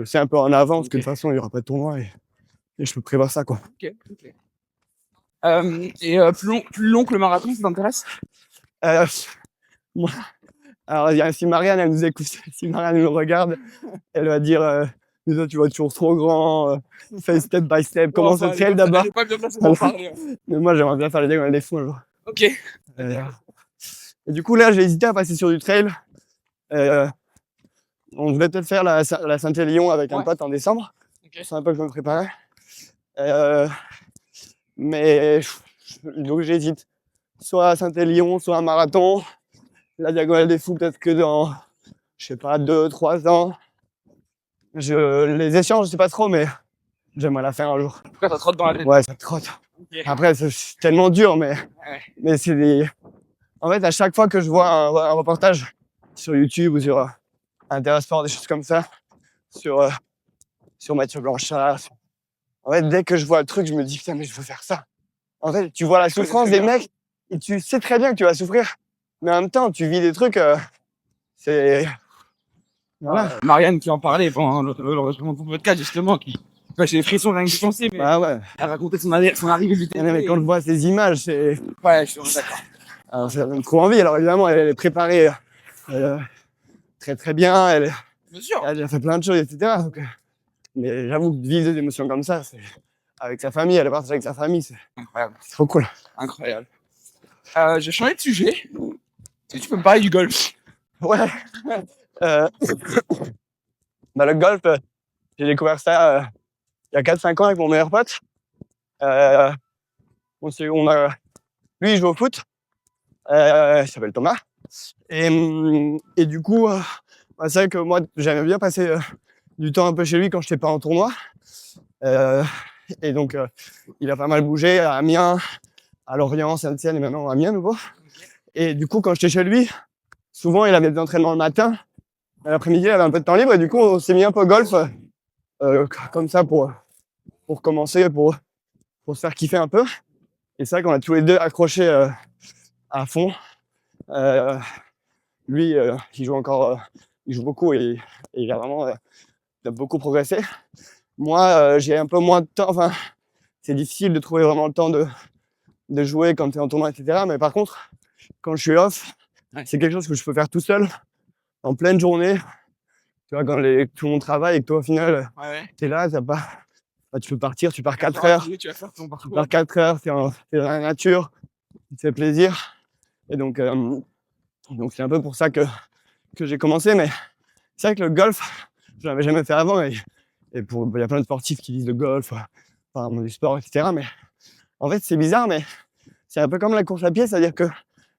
sais un peu en avance que de toute façon, il y aura pas de tournoi et je peux prévoir ça, quoi. Ok. Plus long que le marathon, ça t'intéresse? Moi, alors, si Marianne, elle nous écoute, si Marianne nous regarde, elle va dire, mais toi, tu vois toujours trop grand, fais step by step, commence au trail d'abord. Elle est pas bien placée pour parler. Mais moi, j'aimerais bien faire les diagonales des fous un jour. Ok. Et du coup, là, j'ai hésité à passer sur du trail. On devait peut-être faire la Saint-Élion avec un pote en décembre. Okay. C'est un peu que je me préparais. Mais donc j'hésite. Soit à Saint-Élion, soit un marathon. La diagonale des fous, peut-être que dans, je sais pas, 2-3 ans. Les échanges, je sais pas trop, mais j'aimerais la faire un jour. En tout cas, ça trotte dans la tête. Ouais, ça trotte. Okay. Après, c'est tellement dur, mais c'est des... En fait, à chaque fois que je vois un reportage sur YouTube ou sur Interasport, des choses comme ça, sur Mathieu Blanchard, en fait, dès que je vois le truc, je me dis, putain, mais je veux faire ça. En fait, tu vois la souffrance des mecs et tu sais très bien que tu vas souffrir. Mais en même temps, tu vis des trucs, c'est... Voilà. Marianne qui en parlait pendant l'enregistrement de ton podcast, justement, qui... j'ai des frissons rien que d'y penser, mais Ah ouais. elle racontait son arrivée du TP. Mais quand je vois ces images, c'est... Ouais, je suis d'accord. Alors, ça donne trop envie. Alors, évidemment, elle est préparée très, très bien. Elle a déjà fait plein de choses, etc. Donc, mais j'avoue que vivre des émotions comme ça, c'est... Avec sa famille, elle partage avec sa famille, c'est incroyable. C'est trop cool. Incroyable. J'ai changé de sujet. Est-ce que tu peux me parler du golf? Ouais. Bah, le golf, j'ai découvert ça il y a 4-5 ans avec mon meilleur pote. Lui, il joue au foot. Il s'appelle Thomas. Et du coup, bah, c'est vrai que moi, j'aimais bien passer du temps un peu chez lui quand je n'étais pas en tournoi. Et donc, il a pas mal bougé à Amiens, à Lorient, Saint-Etienne et maintenant à Amiens, nouveau. Et du coup, quand j'étais chez lui, souvent, il avait des entraînements le matin. L'après-midi, il avait un peu de temps libre. Et du coup, on s'est mis un peu au golf, comme ça, pour commencer, pour se faire kiffer un peu. Et c'est vrai qu'on a tous les deux accroché à fond. Lui, il joue encore, il joue beaucoup et il a vraiment il a beaucoup progressé. Moi, j'ai un peu moins de temps. Enfin, c'est difficile de trouver vraiment le temps de jouer quand tu es en tournoi, etc. Mais par contre, quand je suis off, Ouais. C'est quelque chose que je peux faire tout seul, en pleine journée. Tu vois, quand tout le monde travaille et que toi, au final, Ouais. t'es là, bah, tu peux partir, tu pars 4 heures. Tu vas faire ton Tu parcours. pars 4 heures, t'es dans la nature, tu te fais plaisir. Et donc c'est un peu pour ça que j'ai commencé. Mais c'est vrai que le golf, je l'avais jamais fait avant. Et il y a plein de sportifs qui disent le golf, enfin, du sport, etc. Mais en fait, c'est bizarre, mais c'est un peu comme la course à pied. C'est-à-dire que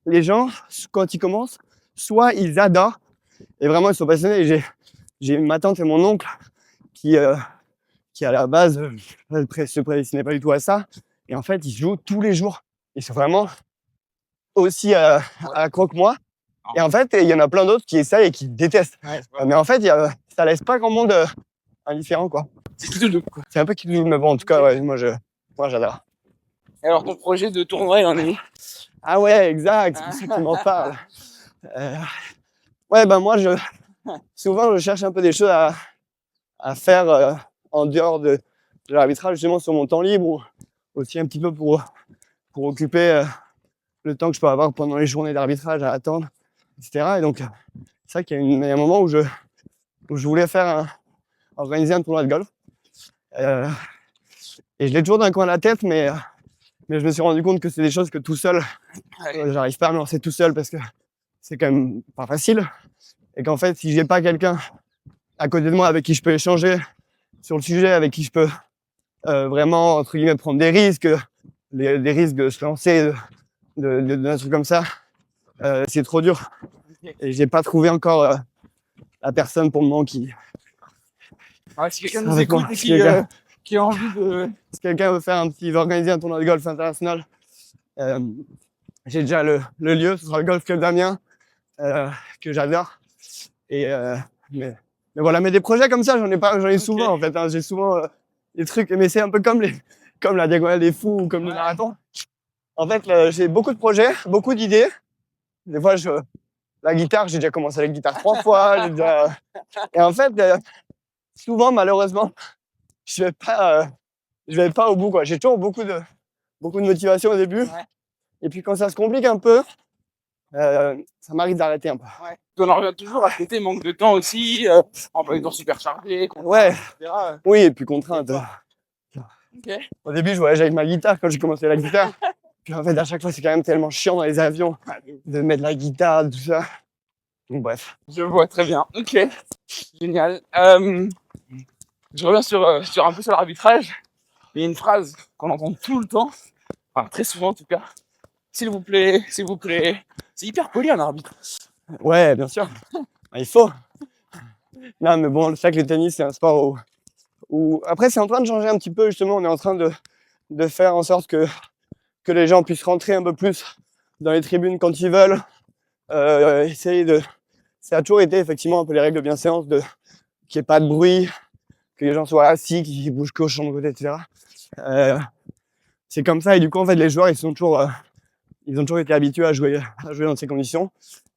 les gens, quand ils commencent, soit ils adorent, et vraiment, ils sont passionnés. Et j'ai ma tante et mon oncle qui à la base se prédestinaient pas du tout à ça. Et en fait, ils jouent tous les jours. Ils sont vraiment aussi accros que moi. Et en fait, il y en a plein d'autres qui essayent et qui détestent. Ouais, Mais en fait, ça laisse pas grand monde indifférent, quoi. c'est qui te double, quoi. C'est un peu qui double, mais bon, en tout cas, ouais, moi j'adore. Et alors, ton projet de tournoi, il en est où? Ah ouais, exact, c'est pour ça que tu m'en parles. Ouais, ben moi, souvent, je cherche un peu des choses à faire en dehors de l'arbitrage, justement sur mon temps libre, ou aussi un petit peu pour occuper le temps que je peux avoir pendant les journées d'arbitrage à attendre, etc. Et donc, c'est vrai qu'il y a un moment où je voulais organiser un tournoi de golf. Et je l'ai toujours dans un coin de la tête, mais je me suis rendu compte que c'est des choses que tout seul, j'arrive pas à me lancer tout seul parce que c'est quand même pas facile. Et qu'en fait, si j'ai pas quelqu'un à côté de moi avec qui je peux échanger sur le sujet, avec qui je peux vraiment, entre guillemets, prendre des risques, des risques de se lancer d'un truc comme ça, c'est trop dur. Et j'ai pas trouvé encore la personne pour le moment qui... Ouais, si quelqu'un nous Avec écoute moi, et si qui a envie de... Si quelqu'un veut organiser un tournoi de golf international, j'ai déjà le lieu, ce sera le Golf Club d'Amiens, que j'adore. Et mais voilà, mais des projets comme ça, j'en ai souvent en fait. Hein. J'ai souvent des trucs, mais c'est un peu comme la Diagonale des Fous ou comme le marathon. En fait, j'ai beaucoup de projets, beaucoup d'idées. Des fois, la guitare, j'ai déjà commencé la guitare 3 fois. Et en fait, souvent, malheureusement, je vais pas au bout, quoi. J'ai toujours beaucoup de motivation au début. Ouais. Et puis quand ça se complique un peu, ça m'arrive d'arrêter un peu. Ouais. On en revient toujours à ce côté manque de temps aussi, emploi du temps super chargé, Ouais. etc. Oui, et puis contrainte. Ok. Au début, je voyageais avec ma guitare quand j'ai commencé la guitare. Puis en fait, à chaque fois, c'est quand même tellement chiant dans les avions de mettre la guitare, tout ça. Donc bref. Je vois très bien. Ok. Génial. Je reviens sur un peu sur l'arbitrage. Il y a une phrase qu'on entend tout le temps, enfin très souvent en tout cas. S'il vous plaît, s'il vous plaît. C'est hyper poli un arbitre. Ouais, bien sûr. Il faut. Non, mais bon, c'est vrai que le tennis, c'est un sport où... Après, c'est en train de changer un petit peu, justement. On est en train de faire en sorte que les gens puissent rentrer un peu plus dans les tribunes quand ils veulent. Essayer de... Ça a toujours été, effectivement, un peu les règles de bienséance, qu'il n'y ait pas de bruit, que les gens soient assis, qu'ils bougent qu'au champ de côté, etc. C'est comme ça. Et du coup, en fait, les joueurs, ils ont toujours été habitués à jouer dans ces conditions.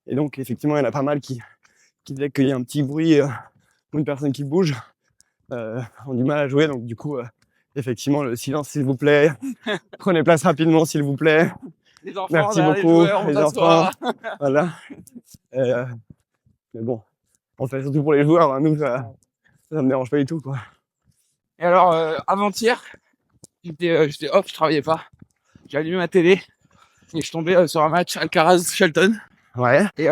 Et donc, effectivement, il y en a pas mal qui dès qu'il y a un petit bruit ou une personne qui bouge, ont du mal à jouer. Donc, du coup, effectivement, le silence, s'il vous plaît. Prenez place rapidement, s'il vous plaît. Les enfants, Merci là, beaucoup, les les enfants. Voilà. Mais bon, on fait surtout pour les joueurs. Hein. Nous, ça me dérange pas du tout, quoi. Et alors, avant-hier, j'étais off, je travaillais pas. J'ai allumé ma télé et je suis tombé sur un match Alcaraz-Shelton. Ouais. Et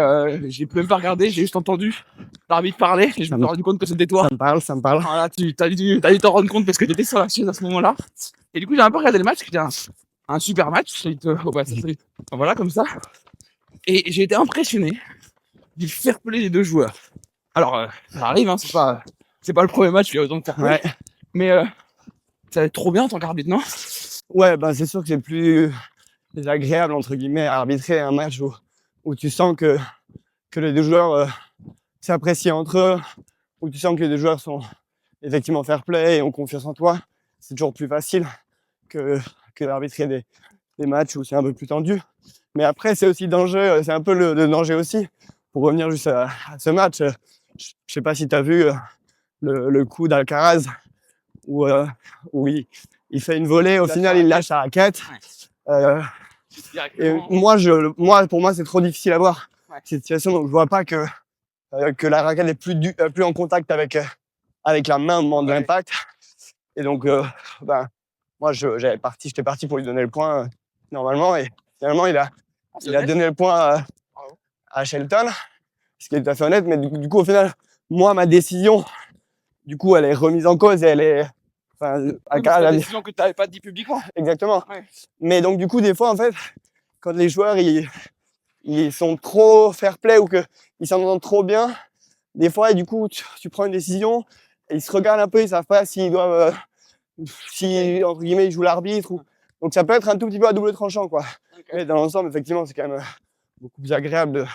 j'ai même pas regardé, j'ai juste entendu l'arbitre parler et je me suis rendu compte que c'était toi. Ça me parle. Voilà, t'as dû t'en rendre compte parce que t'étais sur la chaise à ce moment-là. Et du coup, j'ai un peu regardé le match, c'était un super match. Voilà, comme ça. Et j'ai été impressionné du fair play des deux joueurs. Alors, ça arrive, hein, c'est pas le premier match, il y a autant de fair play. Ouais. Mais ça va être trop bien en tant qu'arbitre, non? Ouais, bah c'est sûr que c'est plus agréable, entre guillemets, à arbitrer un match où tu sens que les deux joueurs s'apprécient entre eux, où tu sens que les deux joueurs sont effectivement fair play et ont confiance en toi. C'est toujours plus facile que d'arbitrer des matchs où c'est un peu plus tendu. Mais après, c'est aussi dangereux, c'est un peu le danger aussi. Pour revenir juste à ce match, je sais pas si tu as vu le coup d'Alcaraz où il fait une volée, au final il lâche la raquette. Et pour moi c'est trop difficile à voir. cette situation, donc je vois pas que la raquette est plus en contact avec la main au moment de l'impact. Et donc, moi, j'étais parti pour lui donner le point normalement, et finalement, il a donné le point à Shelton, ce qui est tout à fait honnête. Mais du coup, au final, moi, ma décision, du coup, elle est remise en cause et elle est. C'est la décision que tu n'avais pas dit publiquement. Exactement. Ouais. Mais donc, du coup, des fois, en fait, quand les joueurs ils sont trop fair-play ou qu'ils s'entendent trop bien, des fois, et du coup, tu prends une décision, et ils se regardent un peu, ils savent pas s'ils doivent, si entre guillemets ils jouent l'arbitre ou. Donc ça peut être un tout petit peu à double tranchant, quoi. Okay. Mais dans l'ensemble, effectivement, c'est quand même beaucoup plus agréable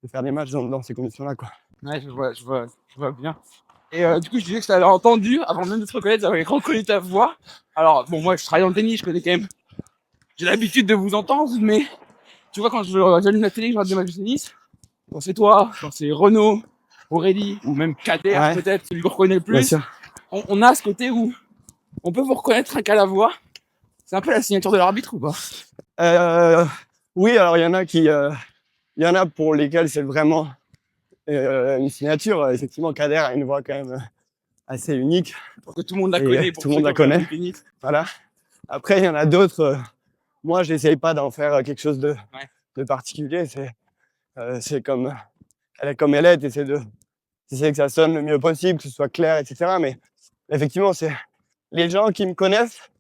de faire des matchs dans ces conditions-là, quoi. Ouais, je vois bien. Et du coup, je disais que je t'avais entendu avant même de te reconnaître, j'avais reconnu ta voix. Alors bon, moi, je travaille dans le tennis, je connais quand même. J'ai l'habitude de vous entendre, mais tu vois, quand j'allume la télé, je regarde des matchs de tennis, quand c'est toi, quand c'est Renaud, Aurélie, ou même Kader, peut-être, celui qu'on reconnaît le plus, on a ce côté où on peut vous reconnaître rien qu'à la voix. C'est un peu la signature de l'arbitre ou pas? Oui, alors il y en a pour lesquels c'est vraiment une signature. Effectivement, Kader a une voix quand même assez unique. Pour que tout le monde la connaît. Tout le monde la connaît. Voilà. Après, il y en a d'autres. Moi, je n'essaye pas d'en faire quelque chose de particulier. C'est comme elle est. T'essaies que ça sonne le mieux possible, que ce soit clair, etc. Mais effectivement, c'est les gens qui me connaissent.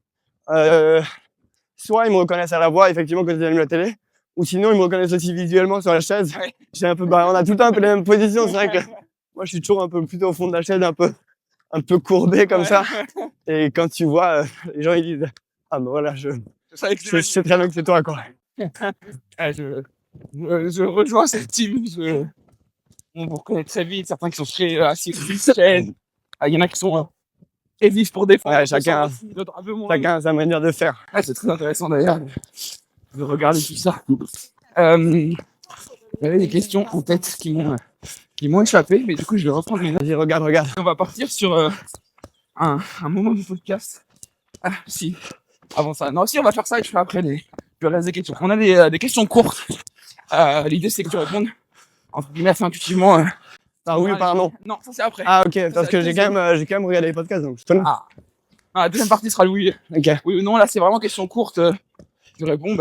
Soit ils me reconnaissent à la voix, effectivement, quand j'allume la télé, ou sinon ils me reconnaissent aussi visuellement sur la chaise. Ouais. On a tout le temps un peu les mêmes positions. C'est vrai que moi, je suis toujours un peu plutôt au fond de la chaise, un peu courbé comme ça. Et quand tu vois, les gens ils disent ah ben voilà, je sais très bien que c'est toi, quoi. Je rejoins cette team. On vous reconnaît très vite. Certains qui sont très assis sur une chaîne. Il y en a qui sont très vifs pour défendre. Ouais, chacun a sa manière de faire. Ouais, c'est très intéressant d'ailleurs de regarder tout ça. J'avais des questions en tête qui m'ont échappé, mais du coup je vais reprendre mes notes. Vas-y, regarde. On va partir sur un moment du podcast. Ah, si. Avant ça. Non, si, on va faire ça et je ferai après le reste des questions. On a des questions courtes. L'idée, c'est que tu répondes, entre guillemets, assez intuitivement. Par oui ou par non? Non, ça c'est après. Ah, ok, parce que j'ai quand même regardé les podcasts, donc je connais. La deuxième partie sera le oui. Ok. Oui ou non, là, c'est vraiment question courte. Tu réponds,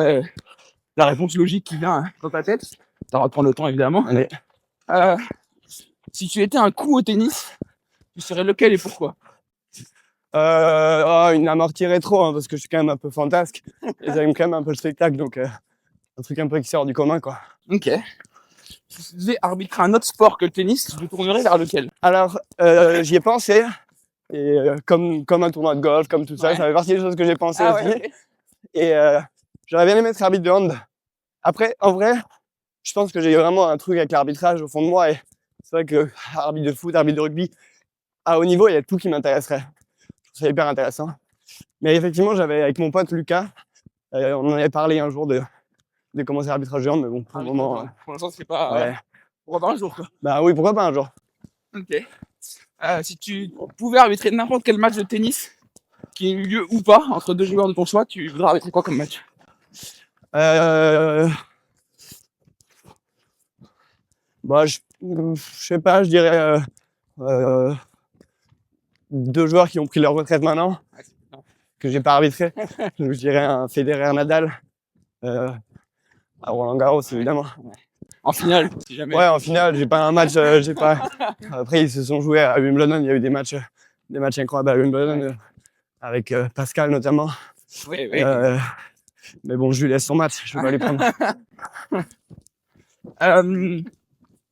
la réponse logique qui vient dans ta tête. Ça va prendre le temps, évidemment. Allez. Si tu étais un coup au tennis, tu serais lequel et pourquoi? Une amortie rétro, hein, parce que je suis quand même un peu fantasque. Et j'aime quand même un peu le spectacle, donc un truc un peu qui sort du commun, quoi. Ok. Si tu devais arbitrer un autre sport que le tennis, tu te tournerais vers lequel? Alors, j'y ai pensé. Et comme un tournoi de golf, comme tout ça, ça fait partie des choses que j'ai pensé aussi. Ouais, okay. Et j'aurais bien aimé être arbitre de hand. Après, en vrai, je pense que j'ai vraiment un truc avec l'arbitrage au fond de moi. Et c'est vrai que arbitre de foot, arbitre de rugby, à haut niveau, il y a tout qui m'intéresserait. C'est hyper intéressant. Mais effectivement, j'avais avec mon pote Lucas, on en avait parlé un jour de commencer l'arbitrage de hand, mais bon, pour le moment. Pour l'instant, c'est pas. Pourquoi pas un jour, quoi? Bah oui, pourquoi pas un jour. Ok. Si tu pouvais arbitrer n'importe quel match de tennis qui ait eu lieu ou pas entre deux joueurs de ton choix, tu voudrais arbitrer quoi comme match? Bah, je sais pas, je dirais deux joueurs qui ont pris leur retraite maintenant, que j'ai pas arbitré. Je dirais un Federer-Nadal à Roland-Garros, évidemment. En finale, si jamais. Ouais, en finale, j'ai pas un match, j'ai pas. Après, ils se sont joués à Wimbledon, il y a eu des matchs incroyables à Wimbledon, avec Pascal notamment. Oui. Mais bon, je lui laisse son match, je vais pas lui prendre.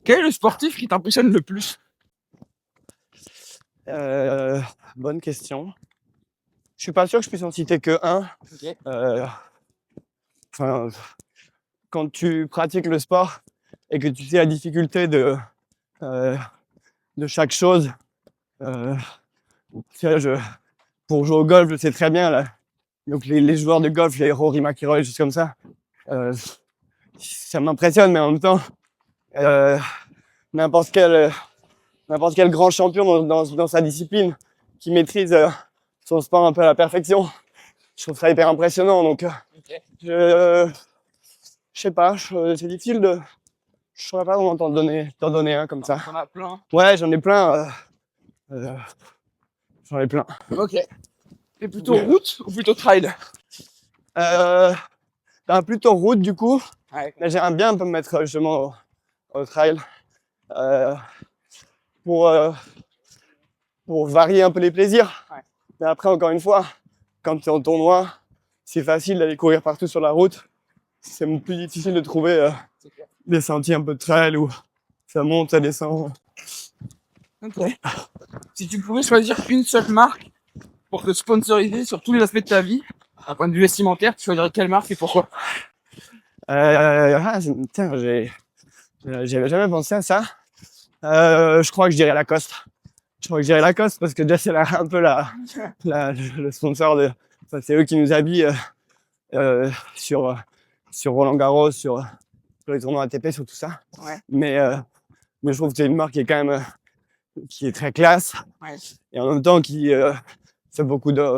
Quel est le sportif qui t'impressionne le plus? Bonne question. Je suis pas sûr que je puisse en citer que un. Okay. Quand tu pratiques le sport et que tu sais la difficulté de chaque chose, pour jouer au golf, je sais très bien là. Donc les joueurs de golf, les Rory McIlroy, des choses comme ça, ça m'impressionne, mais en même temps, n'importe quel grand champion dans sa discipline qui maîtrise son sport un peu à la perfection, je trouve ça hyper impressionnant. Donc, je sais pas, c'est difficile de Je saurais pas vraiment t'en donner un comme ça. On a plein. Ouais, j'en ai plein. J'en ai plein. Ok. Et plutôt route ou plutôt trail? Plutôt route du coup. Ouais. Mais j'aimerais bien un peu me mettre justement au trail. Pour varier un peu les plaisirs. Ouais. Mais après, encore une fois, quand tu es en tournoi, c'est facile d'aller courir partout sur la route. C'est plus difficile de trouver des sentiers un peu de trail où ça monte, ça descend. Ok. Si tu pouvais choisir une seule marque pour te sponsoriser sur tous les aspects de ta vie, d'un point de vue vestimentaire, tu choisirais quelle marque et pourquoi? Tiens, j'avais jamais pensé à ça. Je crois que je dirais Lacoste. Je crois que je dirais Lacoste parce que déjà c'est un peu le sponsor de. Enfin, c'est eux qui nous habillent sur Roland Garros, sur les tournois ATP, sur tout ça. Ouais. Mais je trouve que c'est une marque qui est quand même qui est très classe. Ouais. Et en même temps qui fait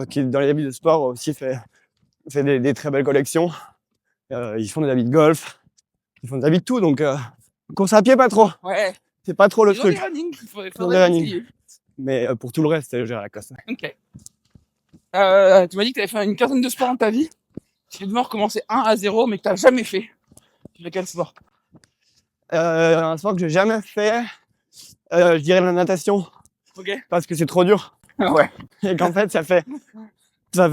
qui dans les habits de sport aussi fait des très belles collections. Ils font des habits de golf, ils font des habits de tout, donc course à pied pas trop. Ouais. C'est pas trop le Ils ont truc. des running, Ils ont faudrait des running. essayer. Mais pour tout le reste, je dirais Lacoste. Ok. Tu m'as dit que tu avais fait une quinzaine de sports dans ta vie. Si tu devais recommencer 1 à 0, mais que tu n'as jamais fait, tu fais quel sport? Un sport que j'ai jamais fait, je dirais la natation. Ok. Parce que c'est trop dur. Ouais. Et qu'en fait, ça fait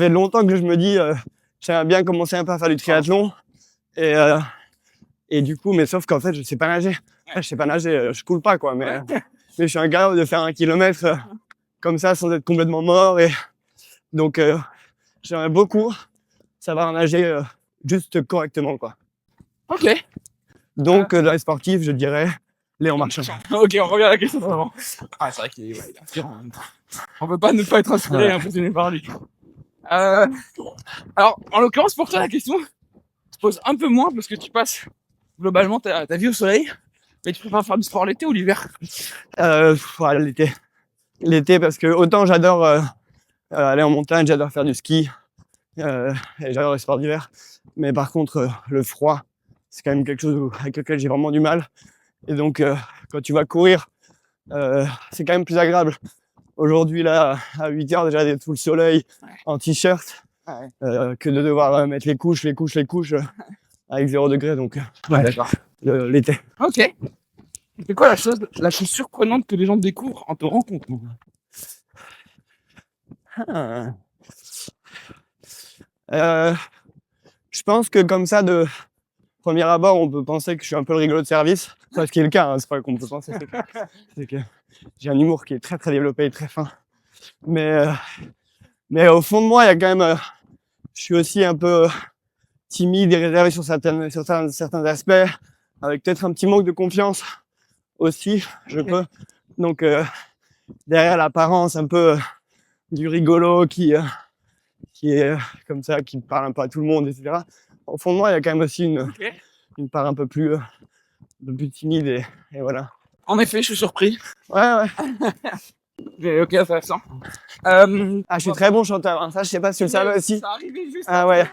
longtemps que je me dis, j'aimerais bien commencer un peu à faire du triathlon. Et du coup, mais sauf qu'en fait, je sais pas nager. Je sais pas nager, je coule pas, quoi. Mais je suis incapable de faire 1 kilomètre comme ça sans être complètement mort. Et donc, j'aimerais beaucoup savoir nager juste correctement, quoi. Ok. Donc, dans les sportifs, je dirais Léon Marchand. Ok, on revient à la question d'avant. Ah, c'est vrai qu'il est inspirant en même temps. On peut pas ne pas être inspiré et impressionné par lui. Alors, en l'occurrence, pour toi, la question se pose un peu moins parce que tu passes globalement ta vie au soleil. Mais tu préfères faire du sport l'été ou l'hiver? Voilà, l'été. L'été, parce que autant j'adore aller en montagne, j'adore faire du ski, et j'adore les sports d'hiver. Mais par contre, le froid, c'est quand même quelque chose avec lequel j'ai vraiment du mal. Et donc, quand tu vas courir, c'est quand même plus agréable. Aujourd'hui, là, à 8h, déjà d'être sous le soleil, en t-shirt, que de devoir mettre les couches avec 0 degré. Donc, D'accord. L'été. Ok. C'est quoi la chose la plus surprenante que les gens découvrent en te rencontrant? Je pense que comme ça, de premier abord, on peut penser que je suis un peu le rigolo de service. Ce qui est le cas, hein, c'est pas qu'on peut penser. C'est que j'ai un humour qui est très très développé et très fin. Mais au fond de moi, il y a quand même, je suis aussi un peu timide et réservé sur certains aspects, avec peut-être un petit manque de confiance aussi, je peux. Donc derrière l'apparence un peu du rigolo qui est comme ça, qui parle un peu à tout le monde, etc. Au fond de moi, il y a quand même aussi une part un peu plus timide et voilà. En effet, je suis surpris. Ouais. Mais ok, intéressant. Je suis très bon chanteur, hein. Ça, je sais pas si tu le savais aussi. Ça arrivait juste. Ah ouais.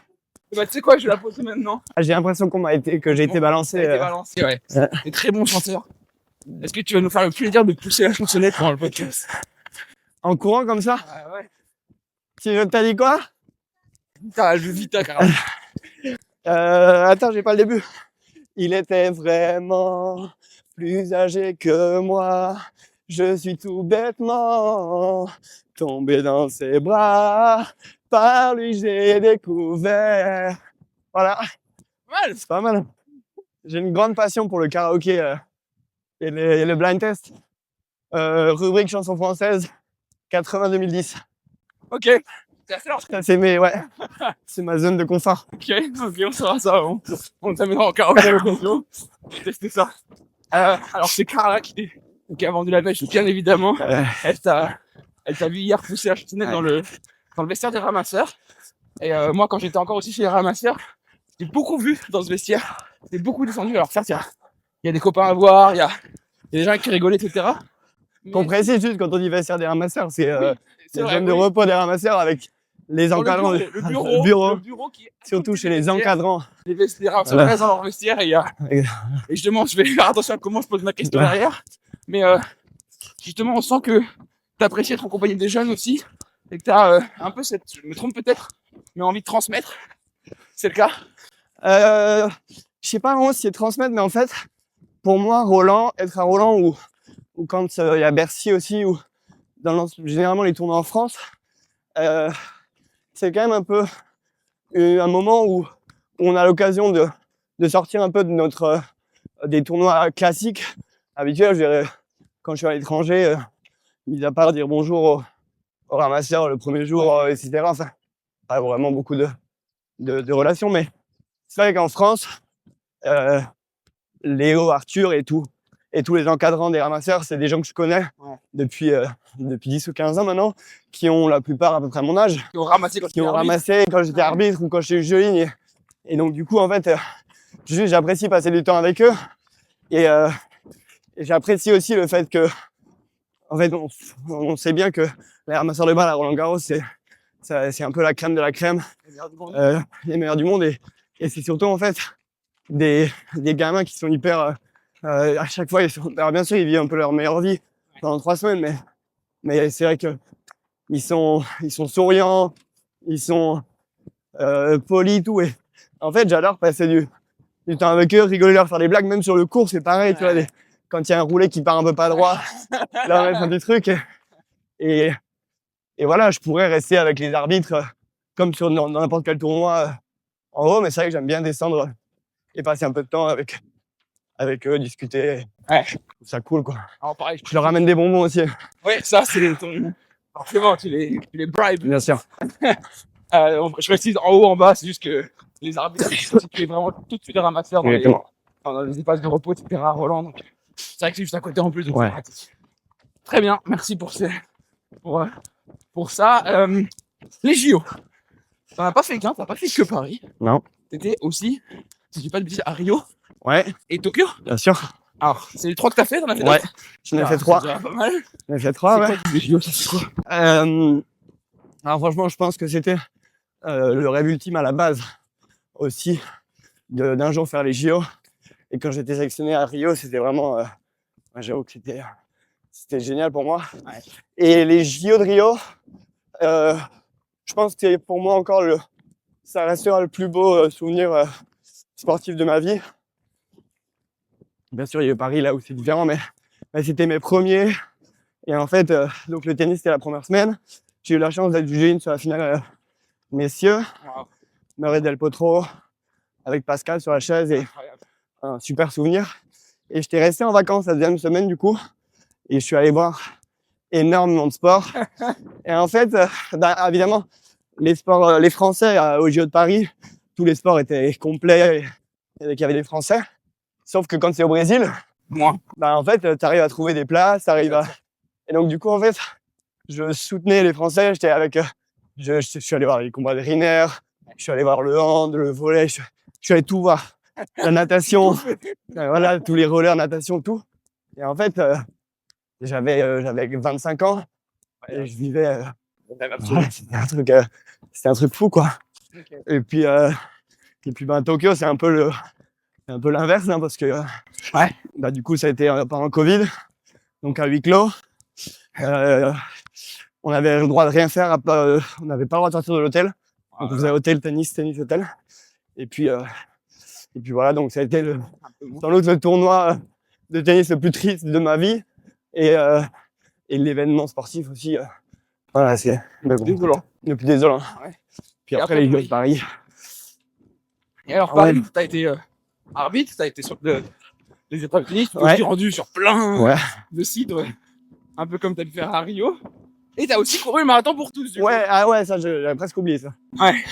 Bah, tu sais quoi, je vais la poser maintenant. J'ai l'impression que j'ai été balancé. Été balancé, ouais. T'es très bon chanteur. Est-ce que tu vas nous faire le plaisir de pousser la chansonnette pendant le podcast? En courant comme ça? Ouais. T'as dit quoi? Ah, je vita, carrément. Attends, j'ai pas le début. Il était vraiment plus âgé que moi. Je suis tout bêtement tombé dans ses bras. Par lui, j'ai découvert. Voilà. Mal. C'est pas mal. J'ai une grande passion pour le karaoké et le blind test. Rubrique chanson française 80-2010. Ok. C'est assez large. Ça, c'est ma zone de confort. Ok, on saura ça. On t'amènera en karaoké à l'occasion. Je vais tester ça. Alors, c'est Carla qui a vendu la pêche, bien évidemment. Elle t'a vu hier pousser la chansonnette dans le vestiaire des ramasseurs. Et moi, quand j'étais encore aussi chez les ramasseurs, j'ai beaucoup vu dans ce vestiaire. J'ai beaucoup descendu. Alors, certes, il y a des copains à voir, il y a des gens qui rigolent, etc. Qu'on précise juste quand on dit vestiaire des ramasseurs, c'est c'est la vrai, zone de repos des ramasseurs avec les Dans encadrants, le bureau qui est surtout chez les encadrants. Les vestiaires, ça Voilà. reste dans leur vestiaire et justement, je vais faire attention à comment je pose ma question Ouais. derrière. Mais justement, on sent que t'apprécies être en compagnie des jeunes aussi et que t'as un peu cette, je me trompe peut-être, mais envie de transmettre. C'est le cas. Je sais pas vraiment si c'est transmettre, mais en fait, pour moi, être à Roland ou quand il y a Bercy aussi, ou généralement les tournois en France, c'est quand même un peu un moment où on a l'occasion de sortir un peu de des tournois classiques habituels. Je dirais, quand je suis à l'étranger, mis à part dire bonjour au ramasseur le premier jour, etc. Enfin, pas vraiment beaucoup de relations, mais c'est vrai qu'en France, Léo, Arthur et tous les encadrants des ramasseurs, c'est des gens que je connais depuis 10 ou 15 ans maintenant, qui ont la plupart à peu près mon âge, Qui ont ramassé quand j'étais arbitre ou quand j'étais juge de ligne. Et donc du coup, en fait, j'apprécie passer du temps avec eux. Et j'apprécie aussi le fait que, en fait, on sait bien que les ramasseurs de balles à Roland-Garros, c'est un peu la crème de la crème, les meilleurs du monde. Et c'est surtout en fait des gamins qui sont hyper à chaque fois alors bien sûr ils vivent un peu leur meilleure vie pendant 3 semaines, mais c'est vrai que ils sont souriants, ils sont polis, tout. Et en fait j'adore passer du temps avec eux, rigoler, leur faire des blagues. Même sur le cours c'est pareil, tu vois, quand il y a un roulé qui part un peu pas droit, là on va faire des trucs et voilà, je pourrais rester avec les arbitres comme sur n'importe quel tournoi en haut, mais c'est vrai que j'aime bien descendre et passer un peu de temps avec eux, discuter. Ouais. Ça cool, quoi. Alors pareil, Je leur ramène des bonbons aussi. ouais, ça c'est ton... Forcément, tu les bribes. Bien sûr. Je précise en haut, en bas, c'est juste que les arbitres sont situés vraiment tout de suite les ramasseurs dans les espaces de repos, etc. à Roland. Donc, c'est vrai que c'est juste à côté en plus, donc Ouais. c'est pratique. Très bien, merci pour ça. Les JO. T'en as pas fait qu'un, t'as pas fait que Paris. Non. T'étais aussi, si je dis pas de bêtises, à Rio Ouais, et Tokyo. bien sûr. Alors, c'est les 3 que t'as fait, t'en as fait Ouais. d'autres J'en ai fait 3. C'est déjà pas mal. J'en ai fait 3, ouais. C'est quoi les JO, ça c'est quoi Alors franchement, je pense que c'était le rêve ultime à la base aussi d'un jour faire les JO. Et quand j'étais sélectionné à Rio, c'était vraiment, j'avoue que c'était génial pour moi. Ouais. Et les JO de Rio, je pense que c'est pour moi encore ça restera le plus beau souvenir sportif de ma vie. Bien sûr, il y a eu Paris là où c'est différent, mais c'était mes premiers. Et en fait, donc le tennis c'était la première semaine. J'ai eu la chance d'être jugé sur la finale messieurs, Wow. Murray Del Potro avec Pascal sur la chaise et Incroyable. un super souvenir. Et j'étais resté en vacances la deuxième semaine du coup, et je suis allé voir énormément de sport. Et en fait, évidemment, les Français au JO de Paris, tous les sports étaient complets et qu'il y avait des Français. Sauf que quand c'est au Brésil, Moi. en fait, tu arrives à trouver des places, Et donc du coup, en fait, je soutenais les Français. J'étais avec, je suis allé voir les combats de Riner, je suis allé voir le hand, le volley, je suis allé tout voir, la natation, voilà, tous les relais en natation, tout. Et en fait, j'avais 25 ans et je vivais. Voilà, c'était un truc fou, quoi. Okay. Et puis Tokyo, c'est un peu l'inverse, hein, parce que du coup, ça a été pendant Covid, donc à huis clos. On avait le droit de rien faire, on n'avait pas le droit de sortir de l'hôtel. Donc on faisait hôtel, tennis, hôtel. Et puis voilà, donc ça a été sans doute le tournoi de tennis le plus triste de ma vie. Et l'événement sportif aussi. Voilà, c'est désolant. Le plus désolant. Ouais. Puis après les Jeux de Paris. Et alors, Paris, t'as été arbitre, t'as été sur les épreuves de tennis, tu t'es aussi rendu sur plein de sites, un peu comme t'as pu faire à Rio. Et t'as aussi couru le marathon pour tous, du coup. Ça, j'avais presque oublié ça. Ouais.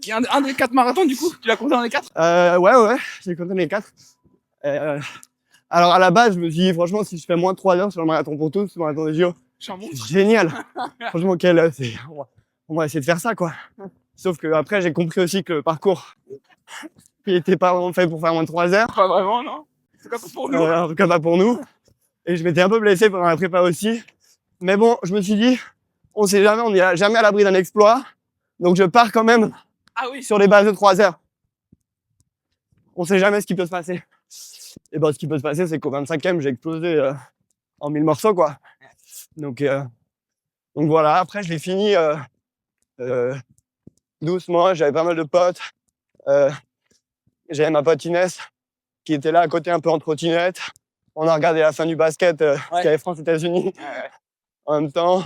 Il y a un des 4 marathons, du coup, tu l'as compté dans les 4 ? Ouais, j'ai compté les 4. Alors, à la base, je me suis dit, franchement, si je fais moins de 3 heures sur le marathon pour tous, le marathon des JO, c'est génial. Franchement, on va essayer de faire ça, quoi. Sauf que après, j'ai compris aussi que le parcours, il était pas vraiment fait pour faire moins de 3 heures. Pas vraiment, non. En tout cas, pas pour nous. En tout cas, pas pour nous. Et je m'étais un peu blessé pendant la prépa aussi. Mais bon, je me suis dit, on sait jamais, on n'est jamais à l'abri d'un exploit. Donc je pars quand même Ah oui. sur des bases de 3 heures. On sait jamais ce qui peut se passer. Et ben, ce qui peut se passer, c'est qu'au 25e, j'ai explosé en 1000 morceaux, quoi. Donc voilà, après, je l'ai fini doucement. J'avais pas mal de potes. J'avais ma pote Inès qui était là à côté, un peu en trottinette. On a regardé la fin du basket qu'il y avait France-États-Unis. En même temps,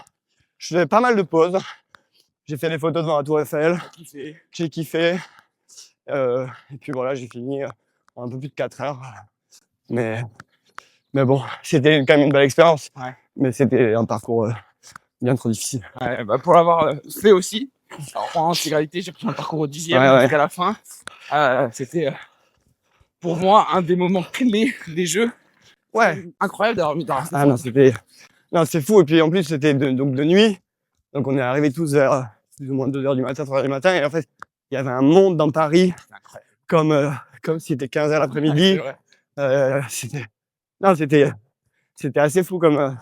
je faisais pas mal de pauses. J'ai fait des photos devant la Tour Eiffel. J'ai kiffé. Et puis voilà, j'ai fini en un peu plus de 4 heures. Mais bon, c'était quand même une belle expérience. Ouais. Mais c'était un parcours bien trop difficile. Ouais, bah pour l'avoir fait aussi. Alors en intégralité, j'ai pris un parcours au 10e jusqu'à la fin. C'était pour moi un des moments clés des jeux. Ouais. Incroyable d'avoir mis dans la Ah non, c'est fou. Et puis en plus, c'était donc de nuit. Donc on est arrivés tous vers plus ou moins 2h du matin, 3h du matin. Et en fait, il y avait un monde dans Paris. Comme si c'était 15h l'après-midi. C'était assez fou comme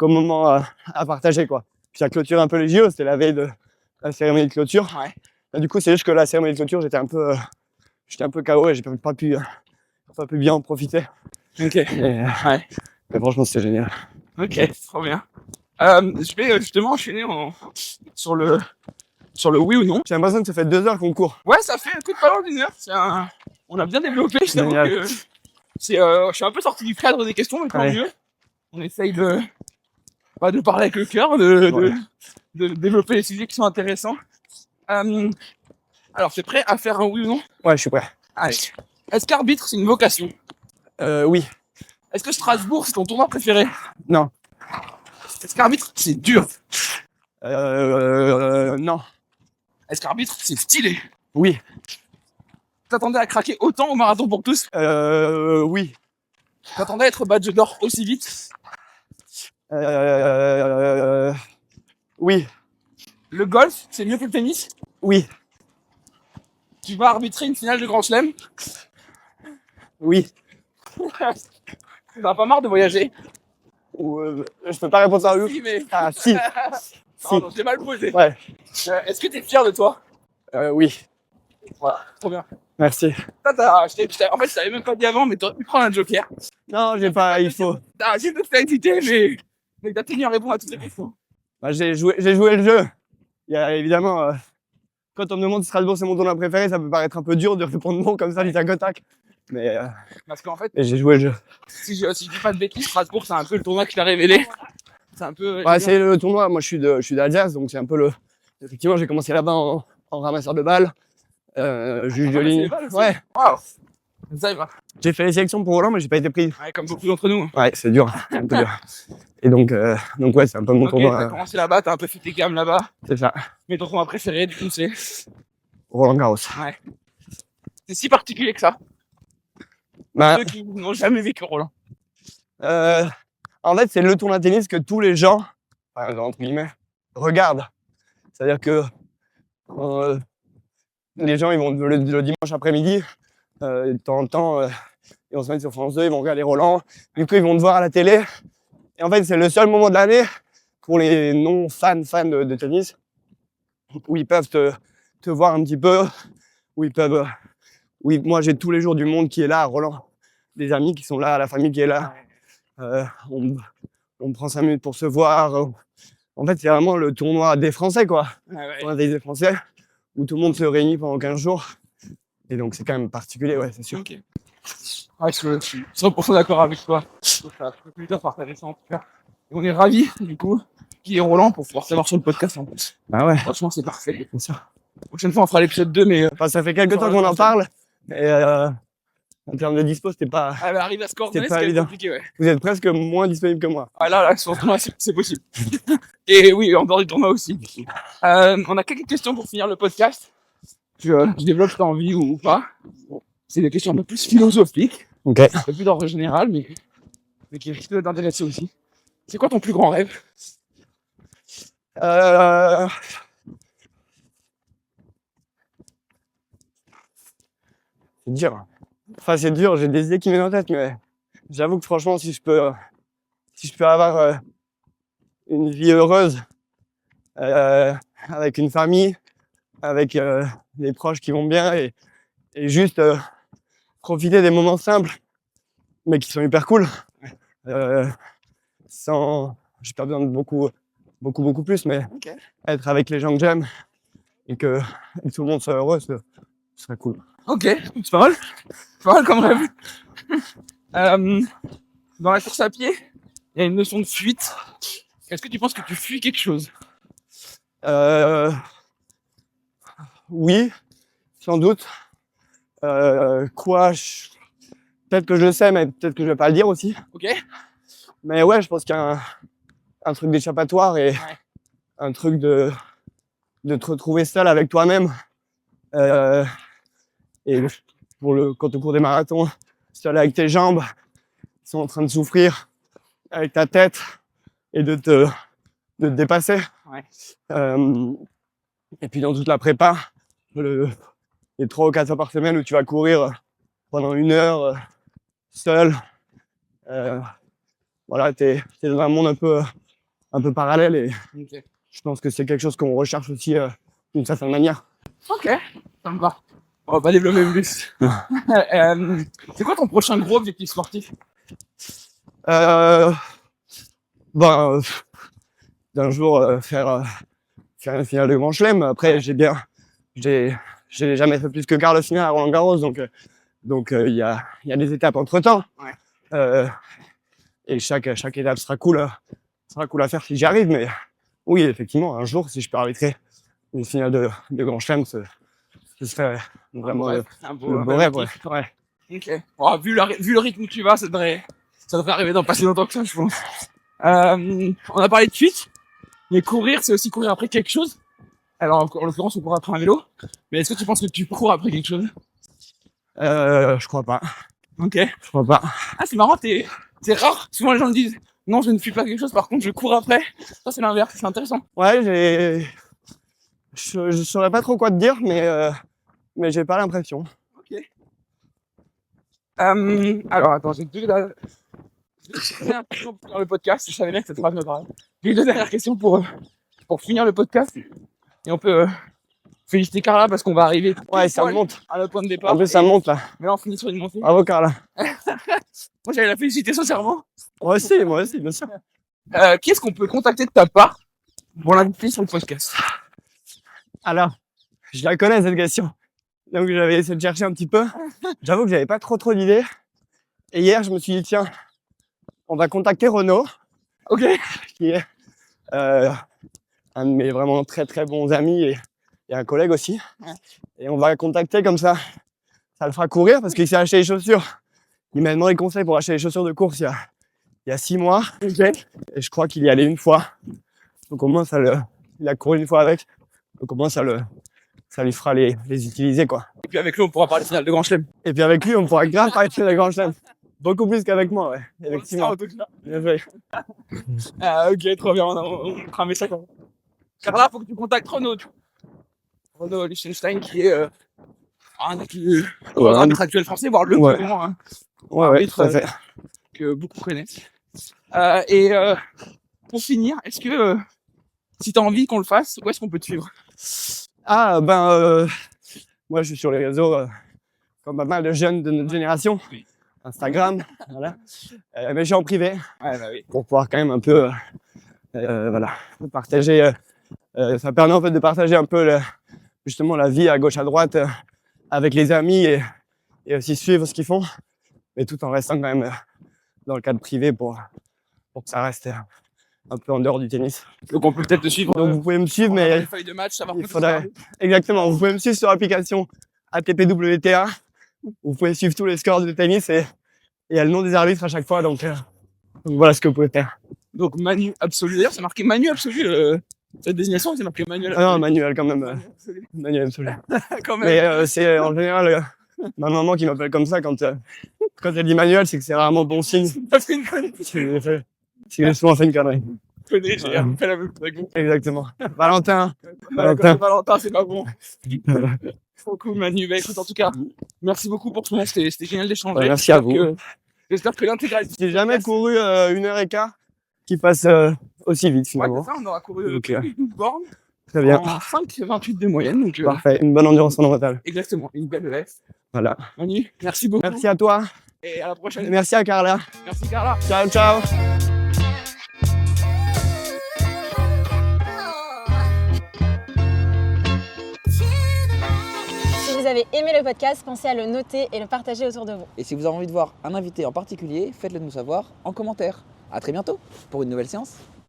moment à partager, quoi. Puis ça clôture un peu les JO, c'était la veille de la cérémonie de clôture. Ouais. Et du coup, c'est juste que la cérémonie de clôture, j'étais un peu KO et j'ai pas pu bien en profiter. Ok. Mais franchement, c'était génial. Ok, trop bien. Je vais justement enchaîner sur le oui ou non. J'ai l'impression que ça fait 2 heures qu'on court. Ouais, ça fait un coup de pas loin d'une heure. On a bien développé. Je t'avoue Génial. que je suis un peu sorti du cadre des questions, mais tant Ouais. mieux. On essaye de parler avec le cœur, de développer les sujets qui sont intéressants. Alors, t'es prêt à faire un oui ou non? Ouais, je suis prêt. Allez. Est-ce qu'arbitre, c'est une vocation? Oui. Est-ce que Strasbourg, c'est ton tournoi préféré? Non. Est-ce qu'arbitre, c'est dur? Non. Est-ce qu'arbitre, c'est stylé? Oui. T'attendais à craquer autant au marathon pour tous? Oui. T'attendais à être badge d'or aussi vite? Oui. Le golf, c'est mieux que le tennis? Oui. Tu vas arbitrer une finale de Grand Chelem? Oui. T'en as pas marre de voyager? Je peux pas répondre ça, oui. Si, mais... Ah, si. Pardon, je l'ai mal posé. Ouais. Est-ce que t'es fier de toi? Oui. Voilà, trop bien. Merci. En fait, je t'avais même pas dit avant, mais t'aurais pu prendre un joker. Non, j'ai pas, il faut. J'ai de hésité, mais t'as tenu à répondre à toutes les questions. Bah, j'ai joué le jeu. Il y a évidemment, quand on me demande si Strasbourg c'est mon tournoi préféré, ça peut paraître un peu dur de répondre non comme ça, du tac au tac. Mais Parce qu'en fait, j'ai joué le jeu. si je dis pas de bêtises, Strasbourg, c'est un peu le tournoi qui t'a révélé. C'est un peu. Ouais, c'est le tournoi. Moi, je suis d'Alsace, donc c'est un peu le. Effectivement, j'ai commencé là-bas en ramasseur de balles. Juge de ligne. Ouais. Waouh. Ça va. J'ai fait les sélections pour Roland, mais j'ai pas été pris. Ouais, comme beaucoup d'entre nous. Ouais, c'est dur. C'est un peu dur. Et donc ouais, c'est un peu mon Ok, tournoi. t'as commencé là-bas, t'as un peu fait tes gammes là-bas. C'est ça. Mais ton tournoi préféré, du coup, c'est. Roland Garros. Ouais. C'est si particulier que ça. Bah, Ceux qui n'ont jamais vécu Roland. en fait, c'est le tournoi de tennis que tous les gens, enfin, entre guillemets, regardent. C'est-à-dire que les gens, ils vont le dimanche après-midi, de temps en temps, ils vont se mettre sur France 2, ils vont regarder Roland. Du coup, ils vont te voir à la télé. Et en fait, c'est le seul moment de l'année pour les non-fans de tennis où ils peuvent te voir un petit peu, où ils peuvent. Oui, moi, j'ai tous les jours du monde qui est là à Roland, des amis qui sont là, la famille qui est là. On prend 5 minutes pour se voir. En fait, c'est vraiment le tournoi des Français, quoi. Ouais. Le tournoi des Français, où tout le monde se réunit pendant 15 jours. Et donc, c'est quand même particulier, ouais, c'est sûr. Ok. Ouais, je suis 100% d'accord avec toi. Donc, ça fait plaisir de partager ça en tout cas. Et on est ravis, du coup, qui est Roland pour pouvoir savoir sur le podcast en plus. Bah ouais, Franchement, c'est parfait. bien sûr. La prochaine fois, on fera l'épisode 2, mais. Enfin, ça fait quelques temps qu'on en parle. Et en termes de dispo, c'était pas. Elle arrive à se coordonner, C'est pas c'est évident. compliqué, ouais. Vous êtes presque moins disponible que moi. Ah là, sur le tournoi, c'est possible. Et oui, en dehors du tournoi aussi. On a quelques questions pour finir le podcast. Je développe si t'as envie ou pas. Bon, c'est des questions un peu plus philosophiques, Ok. un peu plus d'ordre général, mais qui risquent d'intéresser aussi. C'est quoi ton plus grand rêve? C'est dur. Enfin, c'est dur, j'ai des idées qui me viennent en tête, mais j'avoue que franchement, si je peux avoir une vie heureuse, avec une famille, avec les proches qui vont bien et juste profiter des moments simples, mais qui sont hyper cool. J'ai pas besoin de beaucoup plus, mais être avec les gens que j'aime et que tout le monde soit heureux, ce serait cool. Ok, c'est pas mal. C'est pas mal comme rêve. Dans la course à pied, il y a une notion de fuite. Est-ce que tu penses que tu fuis quelque chose? Oui, sans doute. Peut-être que je le sais, mais peut-être que je vais pas le dire aussi. Ok. Mais ouais, je pense qu'il y a un truc d'échappatoire et un truc de te retrouver seul avec toi-même. Et quand tu cours des marathons, seul avec tes jambes qui sont en train de souffrir, avec ta tête et de te dépasser. Ouais. Et puis dans toute la prépa, les 3 ou 4 fois par semaine où tu vas courir pendant 1 heure seul. Voilà, t'es dans un monde un peu parallèle et je pense que c'est quelque chose qu'on recherche aussi d'une certaine manière. Ok, ça me va. On va pas développer plus. C'est quoi ton prochain gros objectif sportif? D'un jour faire une finale de Grand Chelem. Après, j'ai jamais fait plus que quart de finale à Roland-Garros, donc il y a des étapes entre temps. Ouais. Et chaque étape sera cool à faire si j'y arrive. Mais oui, effectivement, un jour, si je peux arbitrer une finale de Grand Chelem, ce serait vraiment le beau rêve. Ouais. Ok. Bon, vu le rythme où tu vas, ça devrait arriver dans pas si longtemps que ça, je pense. On a parlé de fuite, mais courir, c'est aussi courir après quelque chose. Alors, en l'occurrence, on court après un vélo. Mais est-ce que tu penses que tu cours après quelque chose? Je crois pas. Ok. Je crois pas. Ah, c'est marrant, c'est rare. Souvent, les gens me disent, non, je ne fuis pas quelque chose, par contre, je cours après. Ça, c'est l'inverse, c'est intéressant. Ouais, je saurais pas trop quoi te dire, mais j'ai pas l'impression. Ok. Alors, attends, j'ai deux dernières questions pour finir le podcast. Je savais bien que cette phrase me parlait. J'ai deux dernières questions pour finir le podcast. Et on peut féliciter Carla parce qu'on va arriver ça monte à notre point de départ. En plus, ça monte là. Mais là, on finit sur une montée. Bravo, Carla. Moi, j'allais la féliciter sincèrement. Moi aussi, bien sûr. Qui est-ce qu'on peut contacter de ta part pour l'inviter sur le podcast? Alors, je la connais cette question. Donc j'avais essayé de chercher un petit peu. J'avoue que j'avais pas trop d'idées. Et hier, je me suis dit, tiens, on va contacter Renaud. Ok. Qui est un de mes vraiment très très bons amis et un collègue aussi. Ouais. Et on va le contacter comme ça. Ça le fera courir parce qu'il s'est acheté les chaussures. Il m'a demandé conseil pour acheter les chaussures de course il y a 6 mois. Okay. Et je crois qu'il y allait une fois. Donc au moins, il a couru une fois avec. Donc au moins, ça lui fera les utiliser, quoi. Et puis avec lui, on pourra parler finale de Grand Chelem. Et puis avec lui, on pourra grave parler de Grand Chelem. Beaucoup plus qu'avec moi, ouais. Effectivement. Bien joué. Ok, trop bien, on cramait ça quand même. Carla, faut que tu contactes Renaud. Renaud Lichtenstein, qui est un des arbitres actuels français, voire le plus grand arbitre que beaucoup connaissent. Et pour finir, est-ce que si tu as envie qu'on le fasse, où est-ce qu'on peut te suivre? Moi je suis sur les réseaux comme pas mal de jeunes de notre génération. Oui. Instagram, voilà. Mais je suis en privé. Ouais, bah oui. Pour pouvoir quand même un peu partager. Ça permet en fait de partager un peu justement la vie à gauche à droite avec les amis et aussi suivre ce qu'ils font, mais tout en restant quand même dans le cadre privé pour que ça reste un peu en dehors du tennis. Donc on peut peut-être te suivre. Donc vous pouvez me suivre, mais les feuilles de match, savoir exactement. Vous pouvez me suivre sur l'application ATPWTA. Vous pouvez suivre tous les scores de tennis et il y a le nom des arbitres à chaque fois. Donc voilà ce que vous pouvez faire. Donc Manu Absolu. D'ailleurs, c'est marqué Manu Absolu. Cette désignation, c'est marqué Manuel. Ah non, Manuel quand même. Manuel Absolu. Quand même. Mais c'est en général ma maman qui m'appelle comme ça quand elle dit Manuel, c'est que c'est rarement bon signe. T'as fait une connerie. C'est que j'ai souvent fait une connerie. J'ai fait la même chose avec vous. Exactement. Valentin, c'est pas bon. Trop cool, Manu. Bah, écoute, en tout cas, merci beaucoup pour ce moment. C'était génial d'échanger. Merci à vous. J'espère que l'intégralité. J'ai jamais couru 1 heure et quart qui passe aussi vite finalement. Ouais, c'est ça, on aura couru 12 bornes. Très bien. En 5,28 de moyenne. Donc, Parfait. Une bonne endurance fondamentale. exactement, une belle veste. Voilà. Manu, merci beaucoup. Merci à toi. Et à la prochaine. Merci à Carla. Merci Carla. Ciao, ciao. Si vous avez aimé le podcast, pensez à le noter et le partager autour de vous. Et si vous avez envie de voir un invité en particulier, faites-le nous savoir en commentaire. A très bientôt pour une nouvelle séance.